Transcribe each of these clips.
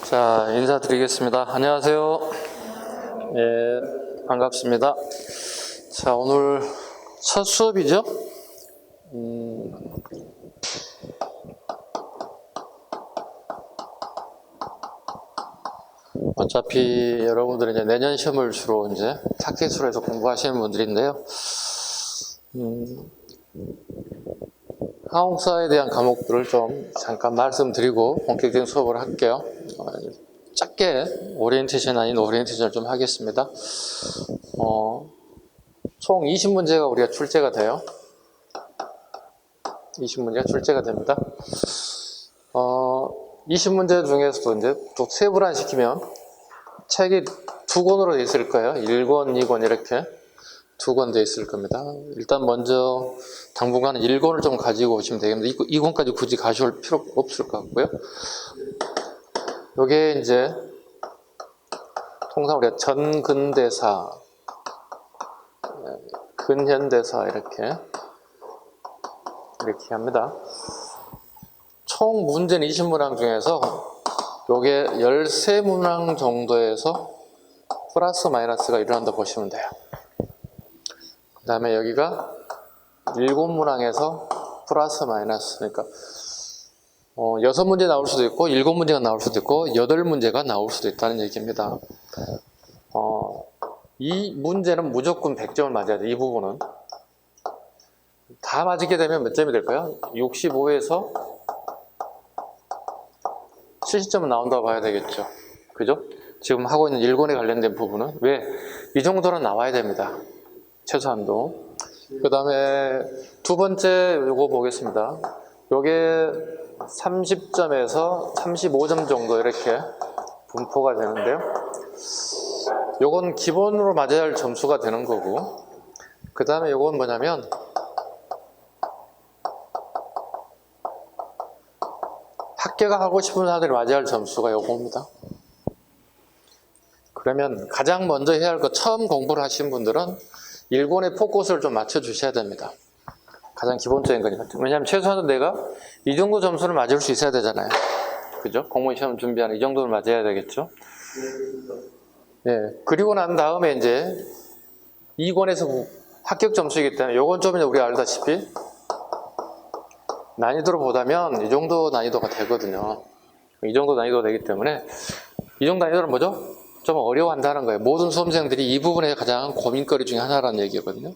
자, 인사드리겠습니다. 안녕하세요. 예, 반갑습니다. 자, 오늘 첫 수업이죠? 어차피 여러분들은 이제 내년 시험을 주로 이제 타켓으로 해서 공부하시는 분들인데요. 한국사에 대한 과목들을 좀 잠깐 말씀드리고 본격적인 수업을 할게요. 짧게 오리엔테이션 아닌 오리엔테이션을 좀 하겠습니다. 총 20문제가 우리가 출제가 돼요. 20문제가 출제가 됩니다. 20문제 중에서도 이제 또 세분화 시키면 책이 두 권으로 돼 있을 거예요. 1권, 2권 이렇게 두 권 돼 있을 겁니다. 일단 먼저 당분간은 1권을 좀 가지고 오시면 되겠습니다. 2권까지 굳이 가져올 필요 없을 것 같고요. 요게 이제 통상 우리가 전근대사, 근현대사 이렇게 합니다. 총 문제는 20문항 중에서 요게 13문항 정도에서 플러스 마이너스가 일어난다 보시면 돼요. 그 다음에 여기가 7문항에서 플러스 마이너스, 그러니까 6문제 나올 수도 있고 7문제가 나올 수도 있고 8문제가 나올 수도 있다는 얘기입니다. 이 문제는 무조건 100점을 맞아야 돼요. 이 부분은 다 맞게 되면 몇 점이 될까요? 65에서 70점은 나온다고 봐야 되겠죠. 그죠? 지금 하고 있는 1권에 관련된 부분은 왜? 이 정도는 나와야 됩니다. 최소한도. 그 다음에 두 번째 요거 보겠습니다. 요게 30점에서 35점 정도 이렇게 분포가 되는데요. 요건 기본으로 맞아야 할 점수가 되는 거고, 그 다음에 요건 뭐냐면 합격하고 싶은 사람들이 맞아야 할 점수가 요겁니다. 그러면 가장 먼저 해야 할 거, 처음 공부를 하신 분들은 1권의 포커스를 좀 맞춰 주셔야 됩니다. 가장 기본적인 거니까. 왜냐하면 최소한 내가 이 정도 점수를 맞을 수 있어야 되잖아요. 그죠? 공무원 시험 준비하는 이 정도는 맞아야 되겠죠. 예. 그리고 난 다음에 이제 2권에서 합격 점수이기 때문에 요건 좀 이제 우리가 알다시피 난이도로 보다면 이 정도 난이도가 되거든요. 이 정도 난이도가 되기 때문에 이 정도 난이도는 뭐죠? 좀 어려워한다는 거예요. 모든 수험생들이 이 부분에 가장 고민거리 중에 하나라는 얘기거든요.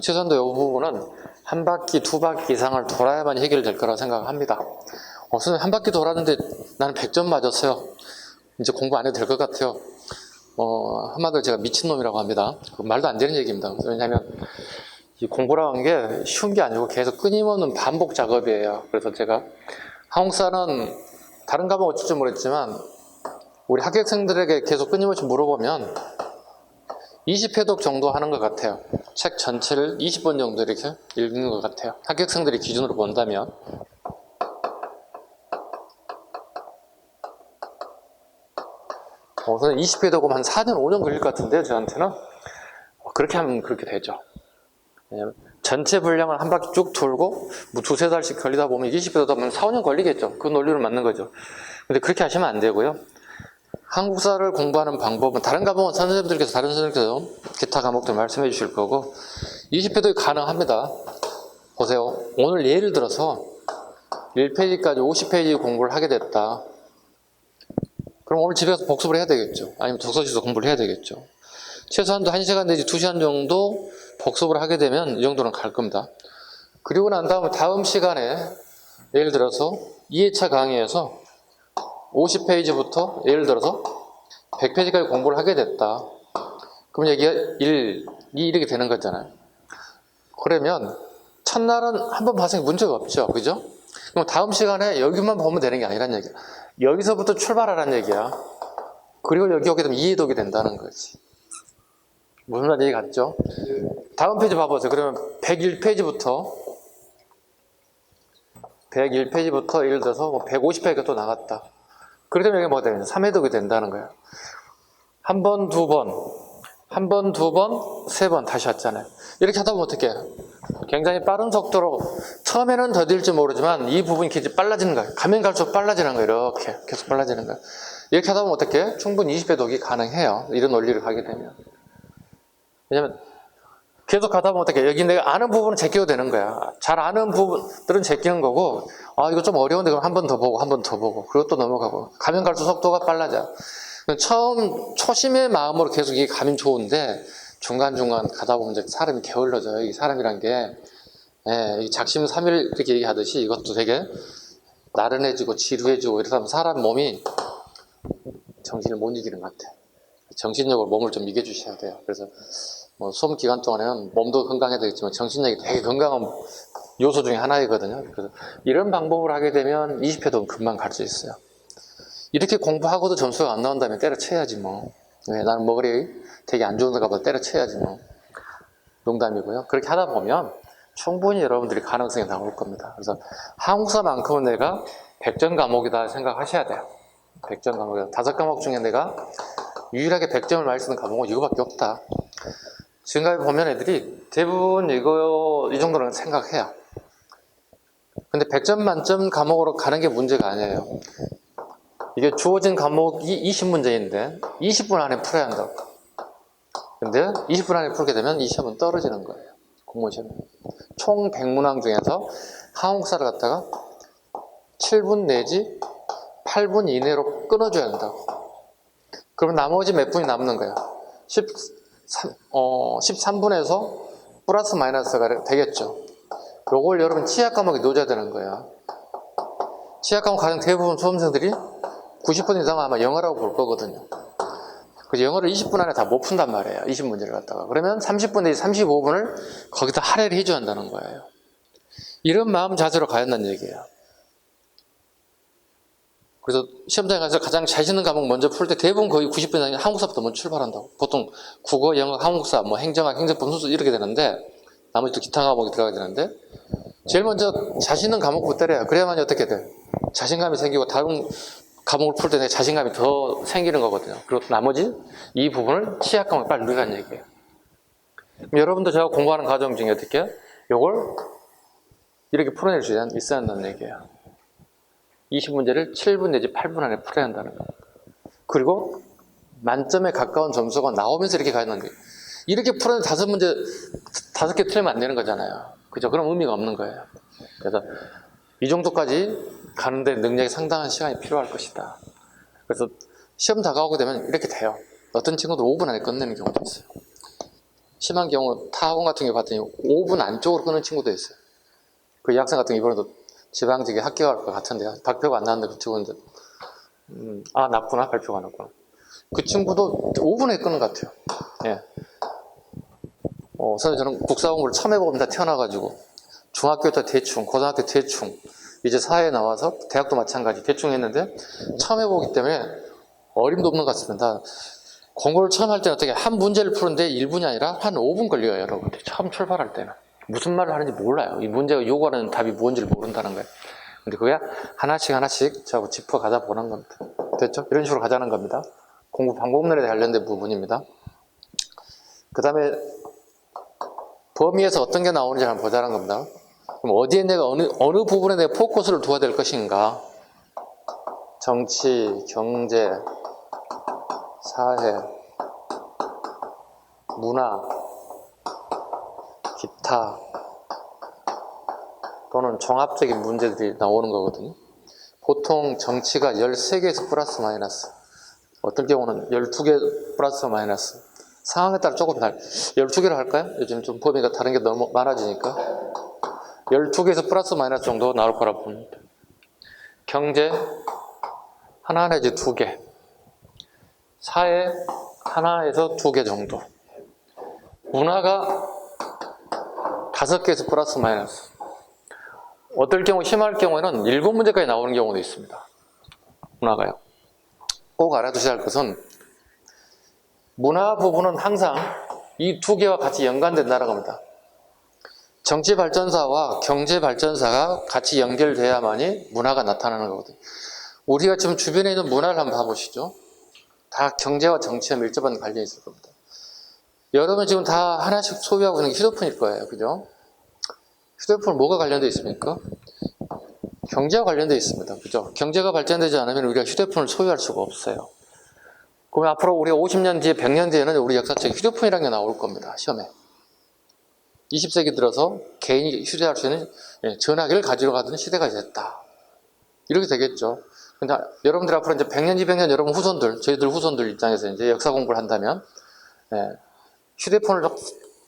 최소한도 이 부분은 한 바퀴, 두 바퀴 이상을 돌아야만 해결될 거라고 생각합니다. 선생님 한 바퀴 돌았는데 나는 100점 맞았어요. 이제 공부 안 해도 될 것 같아요. 한마디로 제가 미친놈이라고 합니다. 말도 안 되는 얘기입니다. 왜냐하면 이 공부라는 게 쉬운 게 아니고 계속 끊임없는 반복 작업이에요. 그래서 제가 한국사는 다른 과목 어쩔 줄 모르겠지만 우리 합격생들에게 계속 끊임없이 물어보면 20회독 정도 하는 것 같아요. 책 전체를 20번 정도 이렇게 읽는 것 같아요. 합격생들이 기준으로 본다면. 우선 20회독은 한 4년, 5년 걸릴 것 같은데요, 저한테는. 그렇게 하면 그렇게 되죠. 왜냐면 전체 분량을 한 바퀴 쭉 돌고 뭐 두세 달씩 걸리다 보면 20회독 하면 4, 5년 걸리겠죠. 그 논리로 맞는 거죠. 근데 그렇게 하시면 안 되고요. 한국사를 공부하는 방법은 다른 과목은 선생님들께서 다른 선생님께서 기타 과목들 말씀해 주실 거고 20회독이 가능합니다. 보세요. 오늘 예를 들어서 1페이지까지 50페이지 공부를 하게 됐다. 그럼 오늘 집에서 복습을 해야 되겠죠. 아니면 독서실에서 공부를 해야 되겠죠. 최소한도 1시간 내지 2시간 정도 복습을 하게 되면 이 정도는 갈 겁니다. 그리고 난 다음에 다음 시간에 예를 들어서 2회차 강의에서 50페이지부터 예를 들어서 100페이지까지 공부를 하게 됐다. 그럼 여기가 1, 2 이렇게 되는 거잖아요. 그러면 첫날은 한번 봐서 문제가 없죠. 그죠? 그럼 다음 시간에 여기만 보면 되는 게 아니란 얘기야. 여기서부터 출발하라는 얘기야. 그리고 여기 오게 되면 이해독이 된다는 거지. 무슨 말 얘기 같죠? 다음 페이지 봐보세요. 그러면 101페이지부터 예를 들어서 150페이지가 또 나갔다. 그러면 여기 뭐가 되냐? 3회독이 된다는 거예요. 한 번, 두 번, 한 번, 두 번, 세 번 다시 왔잖아요. 이렇게 하다 보면 어떻게 해요? 굉장히 빠른 속도로 처음에는 더딜지 모르지만 이 부분이 계속 빨라지는 거예요. 가면 갈수록 빨라지는 거예요. 이렇게 계속 빨라지는 거예요. 이렇게 하다 보면 어떻게 해요? 충분히 20배 독이 가능해요. 이런 원리를 가게 되면. 왜냐면 계속 가다 보면 어떻게 해요? 여기 내가 아는 부분은 제껴도 되는 거야. 잘 아는 부분들은 제끼는 거고, 아 이거 좀 어려운데 그럼 한 번 더 보고 한 번 더 보고 그리고 또 넘어가고 가면 갈수록 속도가 빨라져. 처음 초심의 마음으로 계속 이게 가면 좋은데 중간중간 가다 보면 이제 사람이 게을러져요. 이 사람이란 게 이 작심삼일 이렇게 얘기하듯이 이것도 되게 나른해지고 지루해지고 이러다 보면 사람 몸이 정신을 못 이기는 것 같아요. 정신력으로 몸을 좀 이겨주셔야 돼요. 그래서 뭐 수험 기간 동안에는 몸도 건강해야 되겠지만 정신력이 되게 건강한 요소 중에 하나이거든요. 그래서 이런 방법을 하게 되면 20회도 금방 갈 수 있어요. 이렇게 공부하고도 점수가 안 나온다면 때려쳐야지 뭐. 왜? 나는 머리 되게 안 좋은가 보다 때려쳐야지 뭐. 농담이고요. 그렇게 하다 보면 충분히 여러분들이 가능성이 나올 겁니다. 그래서 한국사만큼은 내가 100점 과목이다 생각하셔야 돼요. 100점 과목이다. 5과목 중에 내가 유일하게 100점을 많이 쓰는 과목은 이거밖에 없다. 지금까지 보면 애들이 대부분 이 정도는 생각해요. 근데 100점 만점 과목으로 가는 게 문제가 아니에요. 이게 주어진 과목이 20문제인데 20분 안에 풀어야 한다고. 근데 20분 안에 풀게 되면 이 시험은 떨어지는 거예요. 공무원 시험은. 총 100문항 중에서 한국사를 갖다가 7분 내지 8분 이내로 끊어줘야 한다고. 그러면 나머지 몇 분이 남는 거예요. 13분에서 플러스 마이너스가 되겠죠. 요걸 여러분 치약 과목에 넣어줘야 되는 거예요. 치약 과목 가장 대부분 수험생들이 90분 이상은 아마 영어라고 볼 거거든요. 그래서 영어를 20분 안에 다 못 푼단 말이에요. 20문제를 갖다가. 그러면 30분 내지 35분을 거기다 할애를 해줘야 한다는 거예요. 이런 마음 자세로 가야 한다는 얘기예요. 그래서 시험장에 가서 가장 자신 있는 과목 먼저 풀 때 대부분 거의 90분 이상이 한국사부터 먼저 출발한다고. 보통 국어, 영어, 한국사, 뭐 행정학, 행정법, 순수 이렇게 되는데 나머지 또 기타 과목이 들어가야 되는데 제일 먼저 자신 있는 과목부터 때려야 그래야만 어떻게 돼? 자신감이 생기고 다른 과목을 풀 때 내 자신감이 더 생기는 거거든요. 그리고 나머지 이 부분을 치약 과목에 빨리 넣으라는 얘기예요. 그럼 여러분도 제가 공부하는 과정 중에 어떻게 요걸 이렇게 풀어낼 수 있어야 한다는 얘기예요. 20문제를 7분 내지 8분 안에 풀어야 한다는 거예요. 그리고 만점에 가까운 점수가 나오면서 이렇게 가야 한다는 거예요. 이렇게 풀었는데 5문제 5개 틀리면 안 되는 거잖아요. 그죠? 그럼 의미가 없는 거예요. 그래서 이 정도까지 가는데 능력이 상당한 시간이 필요할 것이다. 그래서 시험 다가오게 되면 이렇게 돼요. 어떤 친구들 5분 안에 끝내는 경우도 있어요. 심한 경우 타학원 같은 경우 봤더니 5분 안쪽으로 끊는 친구도 있어요. 그 학생 같은 경우 이번에도 지방직에 합격할 것 같은데 발표가 안 나왔는데 그 친구인데 났구나. 발표가 났구나. 그 친구도 5분에 끊는 것 같아요. 예. 선생님 저는 국사 공부를 처음 해봅니다. 태어나가지고 중학교 때 대충, 고등학교 대충, 이제 사회에 나와서 대학도 마찬가지 대충 했는데 처음 해보기 때문에 어림도 없는 것 같습니다. 공부를 처음 할 때는 어떻게 한 문제를 푸는데 1분이 아니라 한 5분 걸려요, 여러분들. 처음 출발할 때는. 무슨 말을 하는지 몰라요. 이 문제가 요구하는 답이 뭔지를 모른다는 거예요. 근데 그게 하나씩 저하고 짚어가다 보는 겁니다. 됐죠? 이런 식으로 가자는 겁니다. 공부 방법론에 관련된 부분입니다. 그 다음에 범위에서 어떤 게 나오는지 한번 보자는 겁니다. 그럼 어디에 내가 어느 부분에 내가 포커스를 두어야 될 것인가? 정치, 경제, 사회, 문화, 기타 또는 종합적인 문제들이 나오는 거거든요. 보통 정치가 13개에서 플러스 마이너스, 어떤 경우는 12개 플러스 마이너스, 상황에 따라 조금 달 12개로 할까요? 요즘 좀 범위가 다른 게 너무 많아지니까 12개에서 플러스 마이너스 정도 나올 거라고 봅니다. 경제 하나 내지 2개, 사회 하나에서 2개 정도, 문화가 5개에서 플러스 마이너스, 어떨 경우 심할 경우에는 7문제까지 나오는 경우도 있습니다. 문화가요. 꼭 알아두셔야 할 것은 문화 부분은 항상 이 2개와 같이 연관된다는 겁니다. 정치발전사와 경제발전사가 같이 연결돼야만이 문화가 나타나는 거거든요. 우리가 지금 주변에 있는 문화를 한번 봐보시죠. 다 경제와 정치와 밀접한 관련이 있을 겁니다. 여러분 지금 다 하나씩 소유하고 있는 게 휴대폰일 거예요. 그죠? 휴대폰 뭐가 관련되어 있습니까? 경제와 관련되어 있습니다. 그죠? 경제가 발전되지 않으면 우리가 휴대폰을 소유할 수가 없어요. 그러면 앞으로 우리가 50년 뒤에 100년 뒤에는 우리 역사책에 휴대폰이라는 게 나올 겁니다. 시험에. 20세기 들어서 개인이 휴대할 수 있는 전화기를 가지러 가던 시대가 됐다. 이렇게 되겠죠. 근데 여러분들 앞으로 이제 100년, 200년 여러분 후손들, 저희들 후손들 입장에서 이제 역사 공부를 한다면, 휴대폰을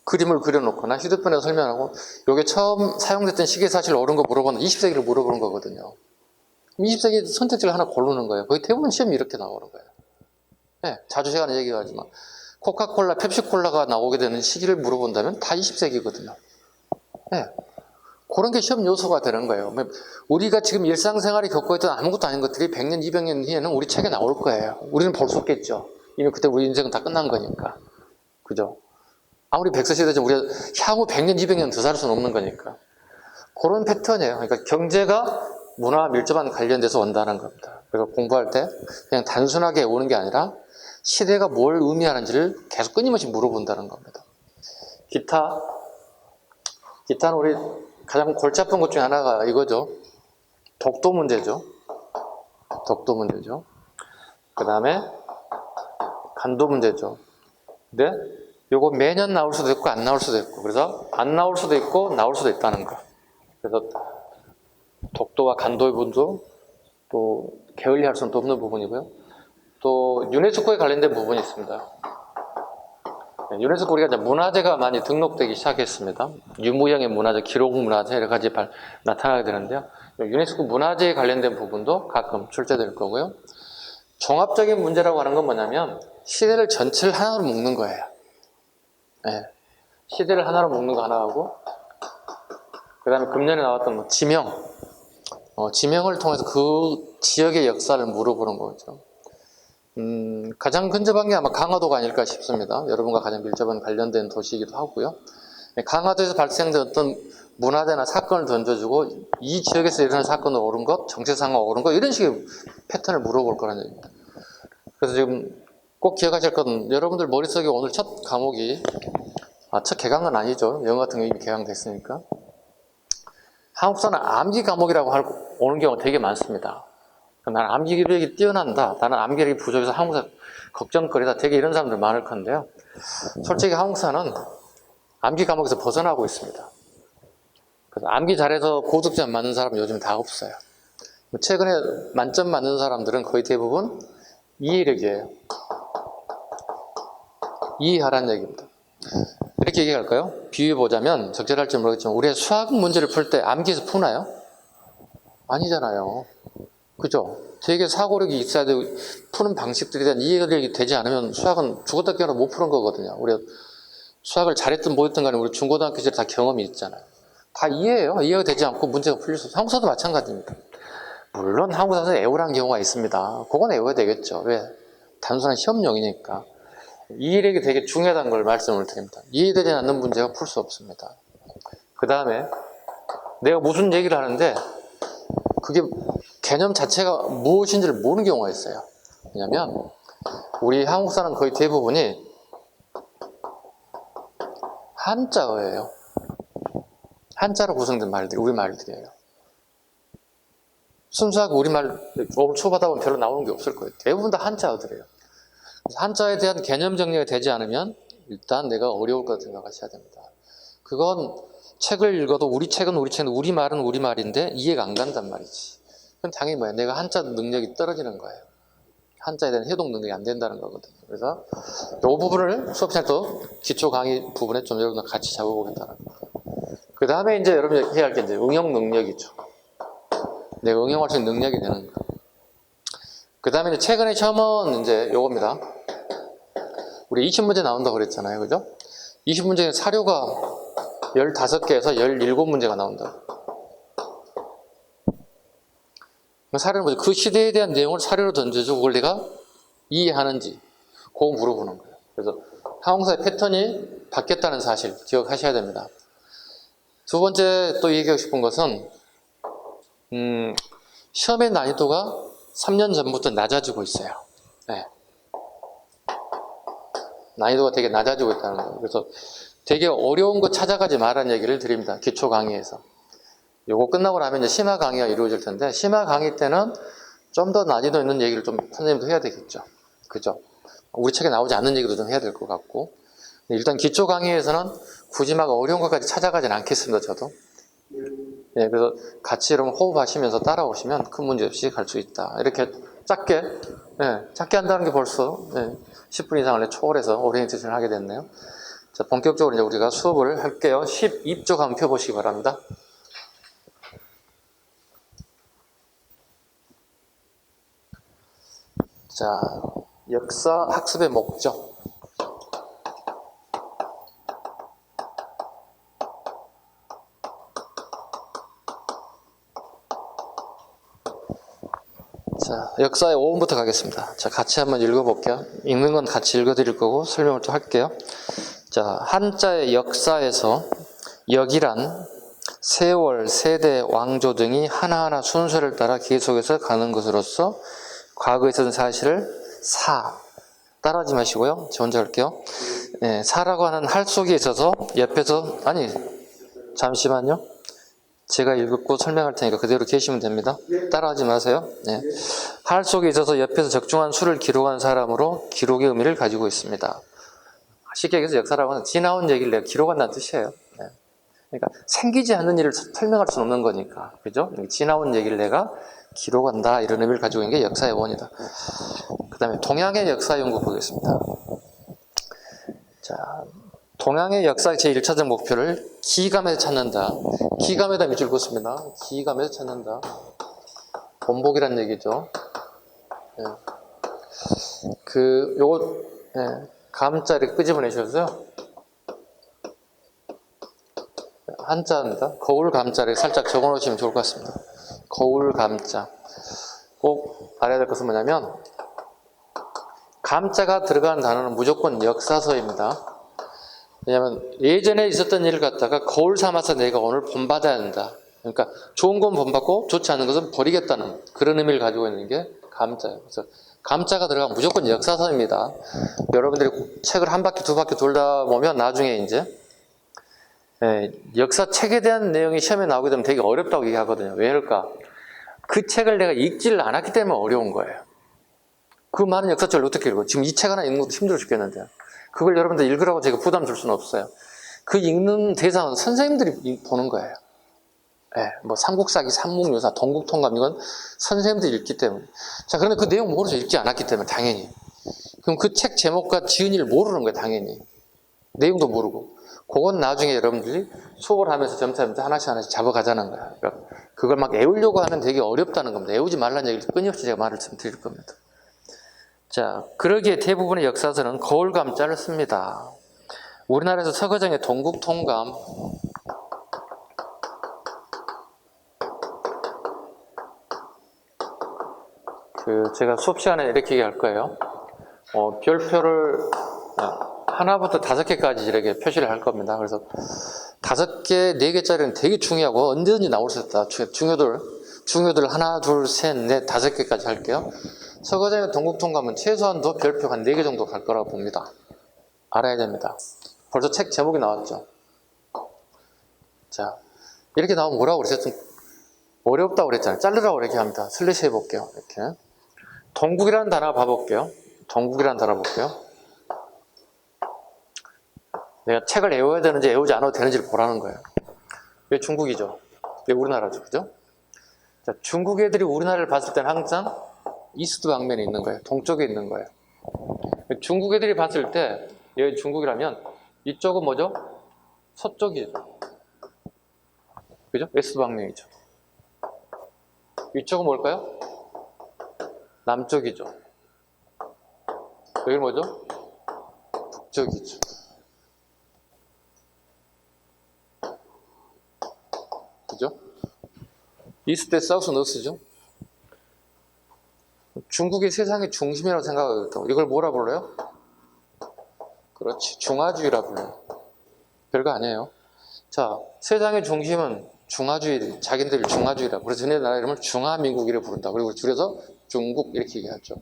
그림을 그려놓거나 휴대폰에 설명하고, 요게 처음 사용됐던 시계 사실 옳은 거 물어보는 20세기를 물어보는 거거든요. 20세기 선택지를 하나 고르는 거예요. 거의 대부분 시험이 이렇게 나오는 거예요. 자주 제가 하는 얘기하지만, 코카콜라, 펩시콜라가 나오게 되는 시기를 물어본다면 다 20세기거든요. 그런 게 시험 요소가 되는 거예요. 우리가 지금 일상생활에 겪고 있던 아무것도 아닌 것들이 100년, 200년 뒤에는 우리 책에 나올 거예요. 우리는 볼 수 없겠죠. 이미 그때 우리 인생은 다 끝난 거니까. 그죠? 아무리 100세 시대지만 우리가 향후 100년, 200년 더 살 수는 없는 거니까. 그런 패턴이에요. 그러니까 경제가 문화와 밀접한 관련돼서 온다는 겁니다. 그래서 공부할 때 그냥 단순하게 오는 게 아니라 시대가 뭘 의미하는지를 계속 끊임없이 물어본다는 겁니다. 기타는 우리 가장 골치 아픈 것 중에 하나가 이거죠. 독도 문제죠. 그 다음에 간도 문제죠. 근데 요거 매년 나올 수도 있고 안 나올 수도 있고, 그래서 안 나올 수도 있고 나올 수도 있다는 거. 그래서 독도와 간도의 부분도 또 게을리할 수는 없는 부분이고요. 또 유네스코에 관련된 부분이 있습니다. 유네스코 우리가 이제 문화재가 많이 등록되기 시작했습니다. 유무형의 문화재, 기록 문화재 여러 가지 나타나게 되는데요. 유네스코 문화재에 관련된 부분도 가끔 출제될 거고요. 종합적인 문제라고 하는 건 뭐냐면 시대를 전체를 하나로 묶는 거예요. 시대를 하나로 묶는 거 하나하고, 그 다음에 금년에 나왔던 지명을 통해서 그 지역의 역사를 물어보는 거죠. 가장 근접한 게 아마 강화도가 아닐까 싶습니다. 여러분과 가장 밀접한 관련된 도시이기도 하고요. 강화도에서 발생된 어떤 문화재나 사건을 던져주고 이 지역에서 일어난 사건으로 옳은 것, 정체상황 옳은 것, 이런 식의 패턴을 물어볼 거라는 얘기입니다. 그래서 지금 꼭 기억하실 건, 여러분들 머릿속에 오늘 첫 과목이, 첫 개강은 아니죠. 영어 같은 거 이미 개강됐으니까. 한국사는 암기 과목이라고 오는 경우가 되게 많습니다. 나는 암기력이 뛰어난다, 나는 암기력이 부족해서 한국사 걱정거리다, 되게 이런 사람들 많을 건데요. 솔직히 한국사는 암기 과목에서 벗어나고 있습니다. 그래서 암기 잘해서 고득점 맞는 사람은 요즘 다 없어요. 최근에 만점 맞는 사람들은 거의 대부분 이해력이에요. 이해하라는 얘기입니다. 이렇게 얘기할까요? 비유해보자면 적절할지 모르겠지만, 우리가 수학 문제를 풀 때 암기해서 푸나요? 아니잖아요. 그죠? 되게 사고력이 있어야 되고, 푸는 방식들에 대한 이해력이 되지 않으면 수학은 죽었다 깨어나 못 푸는 거거든요. 우리가 수학을 잘했든 못했든 간에 우리 중고등학교 시절에 다 경험이 있잖아요. 다 이해해요. 이해가 되지 않고 문제가 풀릴 수 없어요. 한국사도 마찬가지입니다. 물론 한국사에서 애우라는 경우가 있습니다. 그건 애워야 되겠죠. 왜? 단순한 시험용이니까. 이해력이 되게 중요하다는 걸 말씀을 드립니다. 이해되지 않는 문제가 풀 수 없습니다. 그 다음에 내가 무슨 얘기를 하는데 그게 개념 자체가 무엇인지를 모르는 경우가 있어요. 왜냐면 우리 한국사는 거의 대부분이 한자어예요. 한자로 구성된 말들이 우리 말들이에요. 순수하게 우리말 초보다 보면 별로 나오는 게 없을 거예요. 대부분 다 한자어들이에요. 한자에 대한 개념 정리가 되지 않으면 일단 내가 어려울 거라고 생각하셔야 됩니다. 그건 책을 읽어도 우리 책은 우리말은 우리말인데 이해가 안 간단 말이지. 그럼 당연히 뭐야? 내가 한자 능력이 떨어지는 거예요. 한자에 대한 해독 능력이 안 된다는 거거든요. 그래서 이 부분을 수업 시간에 또 기초 강의 부분에 좀 여러분들 같이 잡아보겠다는 거예요. 그 다음에 이제 여러분이 해야 할 게 이제 응용 능력이죠. 내가 응용할 수 있는 능력이 되는 거. 그 다음에 이제 최근에 시험은 이제 요겁니다. 우리 20문제 나온다고 그랬잖아요. 그죠? 20문제는 사료가 15개에서 17문제가 나온다. 사료는 뭐죠? 그 시대에 대한 내용을 사료로 던져주고 그걸 내가 이해하는지 그거 물어보는 거예요. 그래서 한국사의 패턴이 바뀌었다는 사실 기억하셔야 됩니다. 두 번째 또 얘기하고 싶은 것은 시험의 난이도가 3년 전부터 낮아지고 있어요. 난이도가 되게 낮아지고 있다는 거예요. 그래서 되게 어려운 거 찾아가지 말라는 얘기를 드립니다. 기초 강의에서. 요거 끝나고 나면 이제 심화 강의가 이루어질 텐데, 심화 강의 때는 좀 더 난이도 있는 얘기를 좀 선생님도 해야 되겠죠. 그죠? 우리 책에 나오지 않는 얘기도 좀 해야 될 것 같고. 일단 기초 강의에서는 굳이 막 어려운 것까지 찾아가진 않겠습니다, 저도. 예, 그래서 같이 여러분 호흡하시면서 따라오시면 큰 문제 없이 갈 수 있다. 이렇게 짧게, 예, 짧게 한다는 게 벌써 10분 이상을 초월해서 오리엔테이션을 하게 됐네요. 자, 본격적으로 이제 우리가 수업을 할게요. 12쪽 한번 펴보시기 바랍니다. 자, 역사 학습의 목적. 자, 역사의 5번부터 가겠습니다. 자, 같이 한번 읽어볼게요. 읽는 건 같이 읽어드릴 거고 설명을 또 할게요. 자, 한자의 역사에서 역이란 세월, 세대, 왕조 등이 하나하나 순서를 따라 계속해서 가는 것으로서 과거에 있었던 사실을 따라하지 마시고요. 저 혼자 할게요. 네, 사라고 하는 할 속에 있어서 옆에서, 잠시만요. 제가 읽고 설명할 테니까 그대로 계시면 됩니다. 따라하지 마세요. 네. 할 속에 있어서 옆에서 적중한 수를 기록한 사람으로 기록의 의미를 가지고 있습니다. 쉽게 얘기해서 역사라고 하는 지나온 얘기를 내가 기록한다는 뜻이에요. 네. 그러니까 생기지 않는 일을 설명할 수는 없는 거니까. 그죠? 지나온 얘기를 내가 기록한다, 이런 의미를 가지고 있는 게 역사의 원이다. 그 다음에 동양의 역사 연구 보겠습니다. 자, 동양의 역사 제1차적 목표를 기감에서 찾는다. 기감에다 밑줄 긋습니다. 기감에서 찾는다. 본복이란 얘기죠. 예. 감자를 끄집어내셔서요. 한자입니다. 거울 감자를 살짝 적어 놓으시면 좋을 것 같습니다. 거울 감자. 꼭 알아야 될 것은 뭐냐면, 감자가 들어가는 단어는 무조건 역사서입니다. 왜냐하면 예전에 있었던 일을 갖다가 거울 삼아서 내가 오늘 본받아야 한다. 그러니까 좋은 건 본받고 좋지 않은 것은 버리겠다는 그런 의미를 가지고 있는 게 감자예요. 그래서 감자가 들어가면 무조건 역사서입니다. 여러분들이 책을 한 바퀴 두 바퀴 돌다 보면 나중에 이제 역사책에 대한 내용이 시험에 나오게 되면 되게 어렵다고 얘기하거든요. 왜 그럴까? 그 책을 내가 읽지를 않았기 때문에 어려운 거예요. 그 많은 역사책을 어떻게 읽어? 지금 이 책 하나 읽는 것도 힘들어 죽겠는데요. 그걸 여러분들 읽으라고 제가 부담 줄 수는 없어요. 그 읽는 대상은 선생님들이 보는 거예요. 뭐 삼국사기, 삼국유사, 동국통감, 이건 선생님들이 읽기 때문에. 자, 그런데 그 내용 모르죠. 읽지 않았기 때문에 당연히. 그럼 그 책 제목과 지은이를 모르는 거예요. 당연히. 내용도 모르고. 그건 나중에 여러분들이 수업을 하면서 점차 하나씩 잡아가자는 거예요. 그러니까 그걸 막 애우려고 하면 되게 어렵다는 겁니다. 애우지 말라는 얘기를 끊임없이 제가 말을 좀 드릴 겁니다. 자, 그러기에 대부분의 역사서는 거울 감자를 씁니다. 우리나라에서 서거정의 동국통감, 제가 수업 시간에 이렇게 얘기할 거예요. 별표를 하나부터 5개까지 이렇게 표시를 할 겁니다. 그래서 5개, 4개짜리는 되게 중요하고 언제든지 나올 수 있다. 중요들 하나, 둘, 셋, 넷, 5개까지 할게요. 서거정의 동국통감은 최소한도 별표 한 4개 정도 갈 거라고 봅니다. 알아야 됩니다. 벌써 책 제목이 나왔죠. 자, 이렇게 나오면 뭐라고 그랬어요? 좀 어렵다고 그랬잖아요. 자르라고 이렇게 합니다. 슬래시 해볼게요. 이렇게. 동국이라는 단어 봐볼게요. 동국이라는 단어 볼게요. 내가 책을 외워야 되는지 외우지 않아도 되는지를 보라는 거예요. 왜 중국이죠? 왜 우리나라죠? 그죠? 자, 중국 애들이 우리나라를 봤을 때는 항상 이스트 방면에 있는 거예요. 동쪽에 있는 거예요. 중국 애들이 봤을 때 여기 중국이라면 이쪽은 뭐죠? 서쪽이죠. 그죠? 웨스트 방면이죠. 이쪽은 뭘까요? 남쪽이죠. 여기는 뭐죠? 북쪽이죠. 그죠? 이스트, 사우스, 노스죠? 중국이 세상의 중심이라고 생각하거든요. 이걸 뭐라 불러요? 그렇지, 중화주의라 불러요. 별거 아니에요. 자, 세상의 중심은 중화주의, 자기들이 중화주의라고. 그래서 쟤네 나라 이름을 중화민국이라고 부른다. 그리고 줄여서 중국 이렇게 얘기하죠.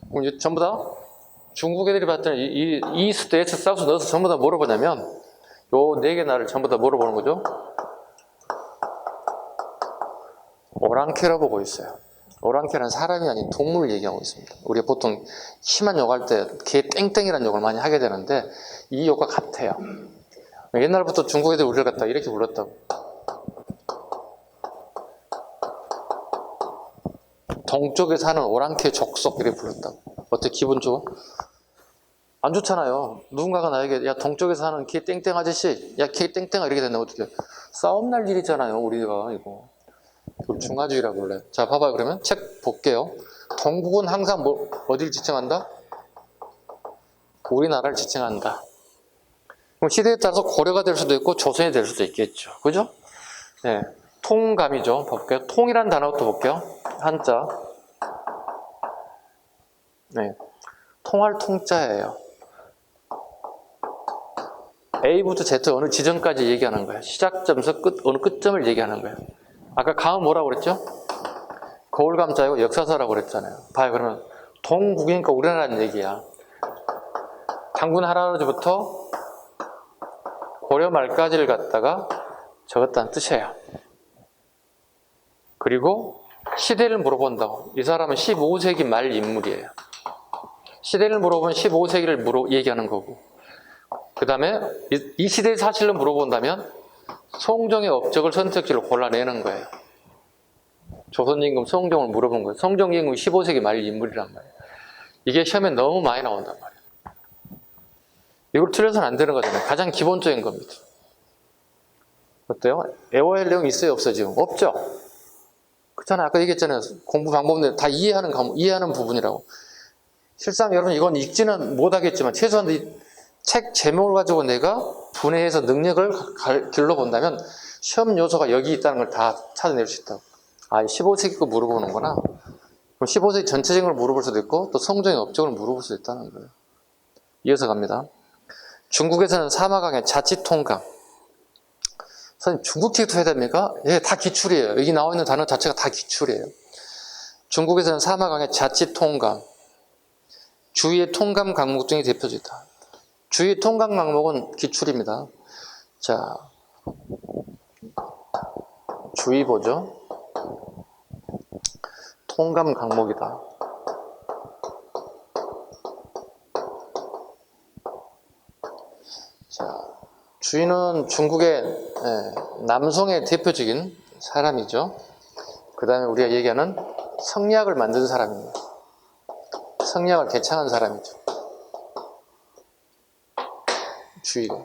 그럼 이제 전부 다 중국 애들이 봤더니 이 이스트, 웨스트, 사우스, 너스 전부 다 물어보냐면 요 네 개 나라를 전부 다 물어보는 거죠. 오랑캐로 보고 있어요. 오랑캐는 사람이 아닌 동물을 얘기하고 있습니다. 우리가 보통 심한 욕할 때 개 땡땡이라는 욕을 많이 하게 되는데 이 욕과 같아요. 옛날부터 중국 애들 우리를 갖다 이렇게 불렀다고. 동쪽에 사는 오랑캐 족속 이렇게 불렀다고. 어때 기분 좋아? 안 좋잖아요. 누군가가 나에게 야 동쪽에 사는 개 땡땡 아저씨, 야 개 땡땡아 이렇게 된다면 어떻게? 싸움 날 일이잖아요. 우리가 이거. 중화주의라고 불러요. 자 봐봐요. 그러면 책 볼게요. 동국은 항상 어디를 지칭한다? 우리나라를 지칭한다. 그럼 시대에 따라서 고려가 될 수도 있고 조선이 될 수도 있겠죠. 그죠? 네. 통감이죠. 볼게요. 통이라는 단어부터 볼게요. 한자. 네. 통할 통자예요. A부터 Z 어느 지점까지 얘기하는 거예요. 시작점에서 어느 끝점을 얘기하는 거예요. 아까 감은 뭐라고 그랬죠? 거울감자이고 역사서라고 그랬잖아요. 봐요. 그러면 동국이니까 우리나라는 얘기야. 장군 할아버지부터 고려 말까지를 갖다가 적었다는 뜻이에요. 그리고 시대를 물어본다고. 이 사람은 15세기 말 인물이에요. 시대를 물어보면 15세기를 얘기하는 거고. 그 다음에 이 시대의 사실을 물어본다면 성종의 업적을 선택지로 골라내는 거예요. 조선임금 성종을 물어본 거예요. 성종임금 15세기 말 인물이란 말이에요. 이게 시험에 너무 많이 나온단 말이에요. 이걸 틀려서는 안 되는 거잖아요. 가장 기본적인 겁니다. 어때요? 외워야 할 내용 있어요? 없어요? 지금? 없죠? 그렇잖아요. 아까 얘기했잖아요. 공부 방법은 다 이해하는 부분이라고. 실상 여러분 이건 읽지는 못하겠지만 최소한 이 책 제목을 가지고 내가 분해해서 능력을 길러본다면 시험 요소가 여기 있다는 걸 다 찾아낼 수 있다고. 아, 15세기 거 물어보는구나. 그럼 15세기 전체적인 걸 물어볼 수도 있고 또 성종의 업적을 물어볼 수도 있다는 거예요. 이어서 갑니다. 중국에서는 사마강의 자치통감. 선생님 중국 책도 해야 됩니까? 예, 다 기출이에요. 여기 나와 있는 단어 자체가 다 기출이에요. 중국에서는 사마강의 자치통감. 주위의 통감 강목 중에 대표적이다. 주위 통감 강목은 기출입니다. 자, 주의 보죠. 통감 강목이다. 자, 주의는 중국의 남송의 대표적인 사람이죠. 그 다음에 우리가 얘기하는 성리학을 만든 사람입니다. 성리학을 개창한 사람이죠. 주의가.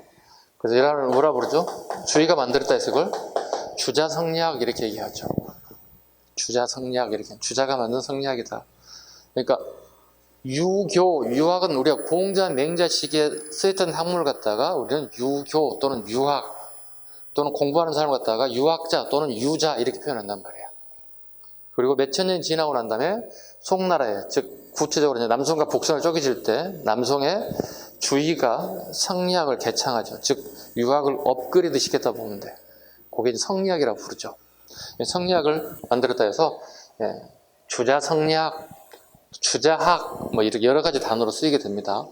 그래서 이라는 뭐라 부르죠? 주의가 만들었다 해서 그걸 주자성리학 이렇게 얘기하죠. 주자성리학 이렇게. 주자가 만든 성리학이다. 그러니까 유학은 우리가 공자, 맹자 시기에 쓰였던 학문을 갖다가 우리는 유교 또는 유학 또는 공부하는 사람을 갖다가 유학자 또는 유자 이렇게 표현한단 말이에요. 그리고 몇 천 년이 지나고 난 다음에 송나라에, 즉 구체적으로 이제 남송과 북송을 쪼개질 때 남송의 주의가 성리학을 개창하죠. 즉 유학을 업그레이드 시켰다 보면 돼. 그게 성리학이라고 부르죠. 성리학을 만들었다 해서 주자성리학, 주자학 뭐 이렇게 여러 가지 단어로 쓰이게 됩니다.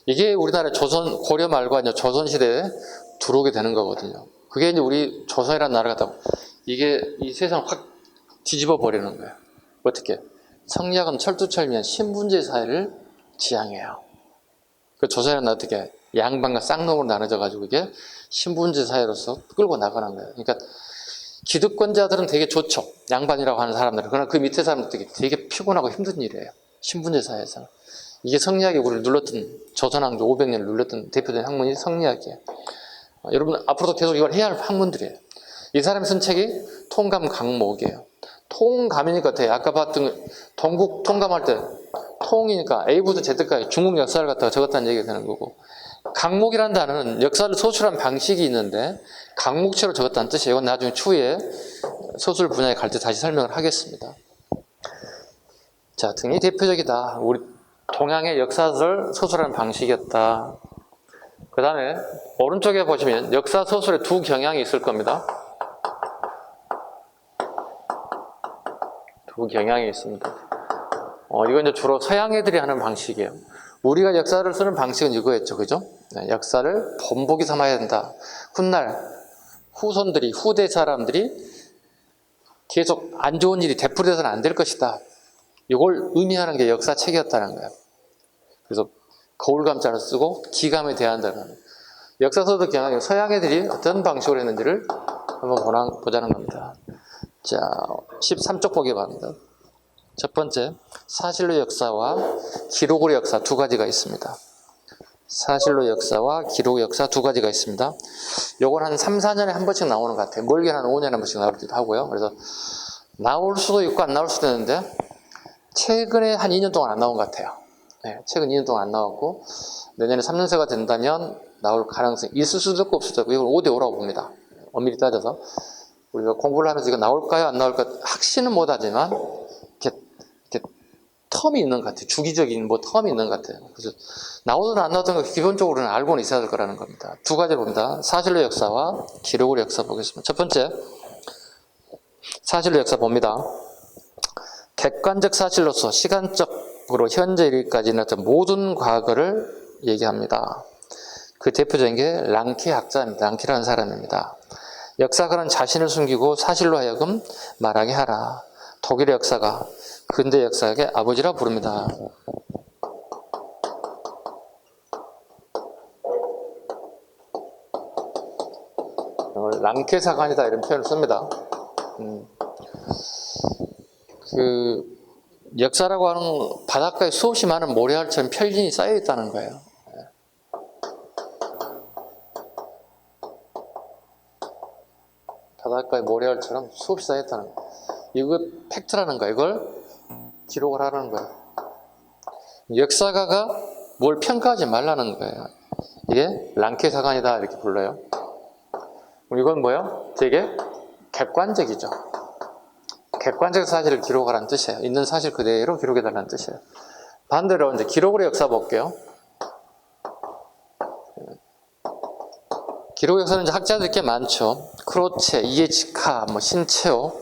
이게 우리나라 고려 말고 이제 조선시대에 들어오게 되는 거거든요. 그게 이제 우리 조선이라는 나라가 다 이게 이 세상 확 뒤집어 버리는 거예요. 어떻게? 성리학은 철두철미한 신분제 사회를 지향해요. 그 조선이라는 나라 어떻게 양반과 쌍놈으로 나눠져 가지고 이게 신분제 사회로서 끌고 나가는 거예요. 그러니까 기득권자들은 되게 좋죠. 양반이라고 하는 사람들은. 그러나 그 밑에 사람들이 되게 피곤하고 힘든 일이에요. 신분제 사회에서는. 이게 성리학이 우리를 눌렀던, 조선왕조 500년을 눌렀던 대표적인 학문이 성리학이에요. 여러분 앞으로도 계속 이걸 해야 할 학문들이에요. 이 사람이 쓴 책이 통감 강목이에요. 통감이니까 돼. 아까 봤던 동국 통감할 때 통이니까 A부터 Z까지 중국 역사를 갖다가 적었다는 얘기가 되는 거고, 강목이라는 단어는 역사를 소출한 방식이 있는데 강목체로 적었다는 뜻이에요. 이건 나중에 추후에 소술 분야에 갈 때 다시 설명을 하겠습니다. 자, 등이 대표적이다. 우리 동양의 역사를 소술하는 방식이었다. 그 다음에 오른쪽에 보시면 역사 소설에 두 경향이 있을 겁니다. 두 경향이 있습니다. 이건 이제 주로 서양 애들이 하는 방식이에요. 우리가 역사를 쓰는 방식은 이거였죠. 그죠? 네, 역사를 본보기 삼아야 된다. 훗날 후손들이, 후대 사람들이 계속 안 좋은 일이 되풀이돼서는 안 될 것이다. 이걸 의미하는 게 역사책이었다는 거예요. 그래서 거울감자를 쓰고 기감에 대한다는 거예요. 역사서도 그냥 서양 애들이 어떤 방식으로 했는지를 한번 보자는 겁니다. 자, 13쪽 보기 바랍니다. 첫 번째, 사실로 역사와 기록으로 역사 두 가지가 있습니다. 사실로 역사와 기록 역사 두 가지가 있습니다. 요건 한 3, 4년에 한 번씩 나오는 것 같아요. 멀게는 한 5년에 한 번씩 나오기도 하고요. 그래서 나올 수도 있고 안 나올 수도 있는데 최근에 한 2년 동안 안 나온 것 같아요. 네, 최근 2년 동안 안 나왔고 내년에 3년새가 된다면 나올 가능성이 있을 수도 있고 없을 수도 있고 이걸 5대5라고 봅니다. 엄밀히 따져서 우리가 공부를 하면서 이거 나올까요 안 나올까 확신은 못하지만 이렇게 텀이 있는 것 같아요. 주기적인 텀이 있는 것 같아요. 그래서 나오든 안 나오든 기본적으로는 알고는 있어야 될 거라는 겁니다. 두 가지를 봅니다. 사실로 역사와 기록으로 역사 보겠습니다. 첫 번째, 사실로 역사 봅니다. 객관적 사실로서 시간적으로 현재 일까지 일어났던 모든 과거를 얘기합니다. 그 대표적인 게 랑케 학자입니다. 랑케라는 사람입니다. 역사가는 자신을 숨기고 사실로 하여금 말하게 하라. 독일의 역사가 근대 역사의 아버지라 부릅니다. 랑케 사관이다 이런 표현을 씁니다. 그 역사라고 하는 바닷가에 수없이 많은 모래알처럼 편린이 쌓여 있다는 거예요. 바닷가에 모래알처럼 수없이 쌓여 있다는 거예요. 이거 팩트라는 거예요. 이걸 기록을 하라는 거예요. 역사가가 뭘 평가하지 말라는 거예요. 이게 랑케 사관이다 이렇게 불러요. 이건 뭐예요? 되게 객관적이죠. 객관적 사실을 기록하라는 뜻이에요. 있는 사실 그대로 기록해달라는 뜻이에요. 반대로 이제 기록으로 역사 볼게요. 기록 역사는 이제 학자들이 꽤 많죠. 크로체, 이에치카, 신체호.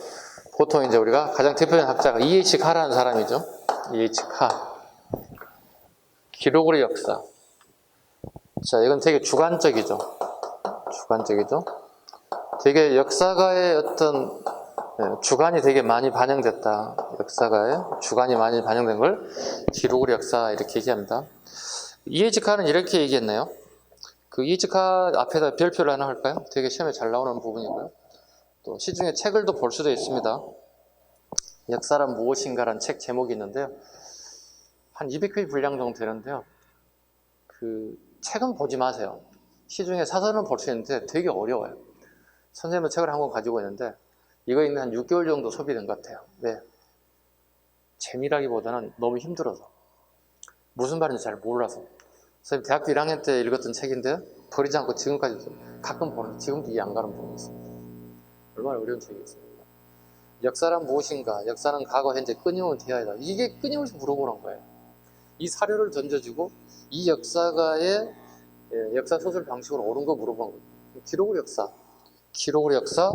보통 이제 우리가 가장 대표적인 학자가 이에치카라는 사람이죠. 이에치카. 기록으로 역사. 자, 이건 되게 주관적이죠. 주관적이죠. 되게 역사가의 어떤 주관이 되게 많이 반영됐다. 역사가의 주관이 많이 반영된 걸 기록으로 역사 이렇게 얘기합니다. 이에치카는 이렇게 얘기했네요. 그 이에치카 앞에다 별표를 하나 할까요? 되게 시험에 잘 나오는 부분이고요. 또 시중에 책을 또 볼 수도 있습니다. 역사란 무엇인가라는 책 제목이 있는데요. 한 200회 분량 정도 되는데요. 그 책은 보지 마세요. 시중에 사설은 볼 수 있는데 되게 어려워요. 선생님은 책을 한 권 가지고 있는데 이거 있는 한 6개월 정도 소비된 것 같아요. 왜? 재미라기보다는 너무 힘들어서. 무슨 말인지 잘 몰라서. 선생님 대학교 1학년 때 읽었던 책인데 버리지 않고 지금까지 가끔 보는데 지금도 이해 안 가는 부분이 있습니다. 얼마나 어려운 책이겠습니까? 역사란 무엇인가? 역사는 과거, 현재, 끊임없는 대화이다. 이게 끊임없이 물어보는 거예요. 이 사료를 던져주고 이 역사가의 역사 소설 방식으로 옳은 거 물어보는 거예요. 기록으로 역사. 기록으로 역사.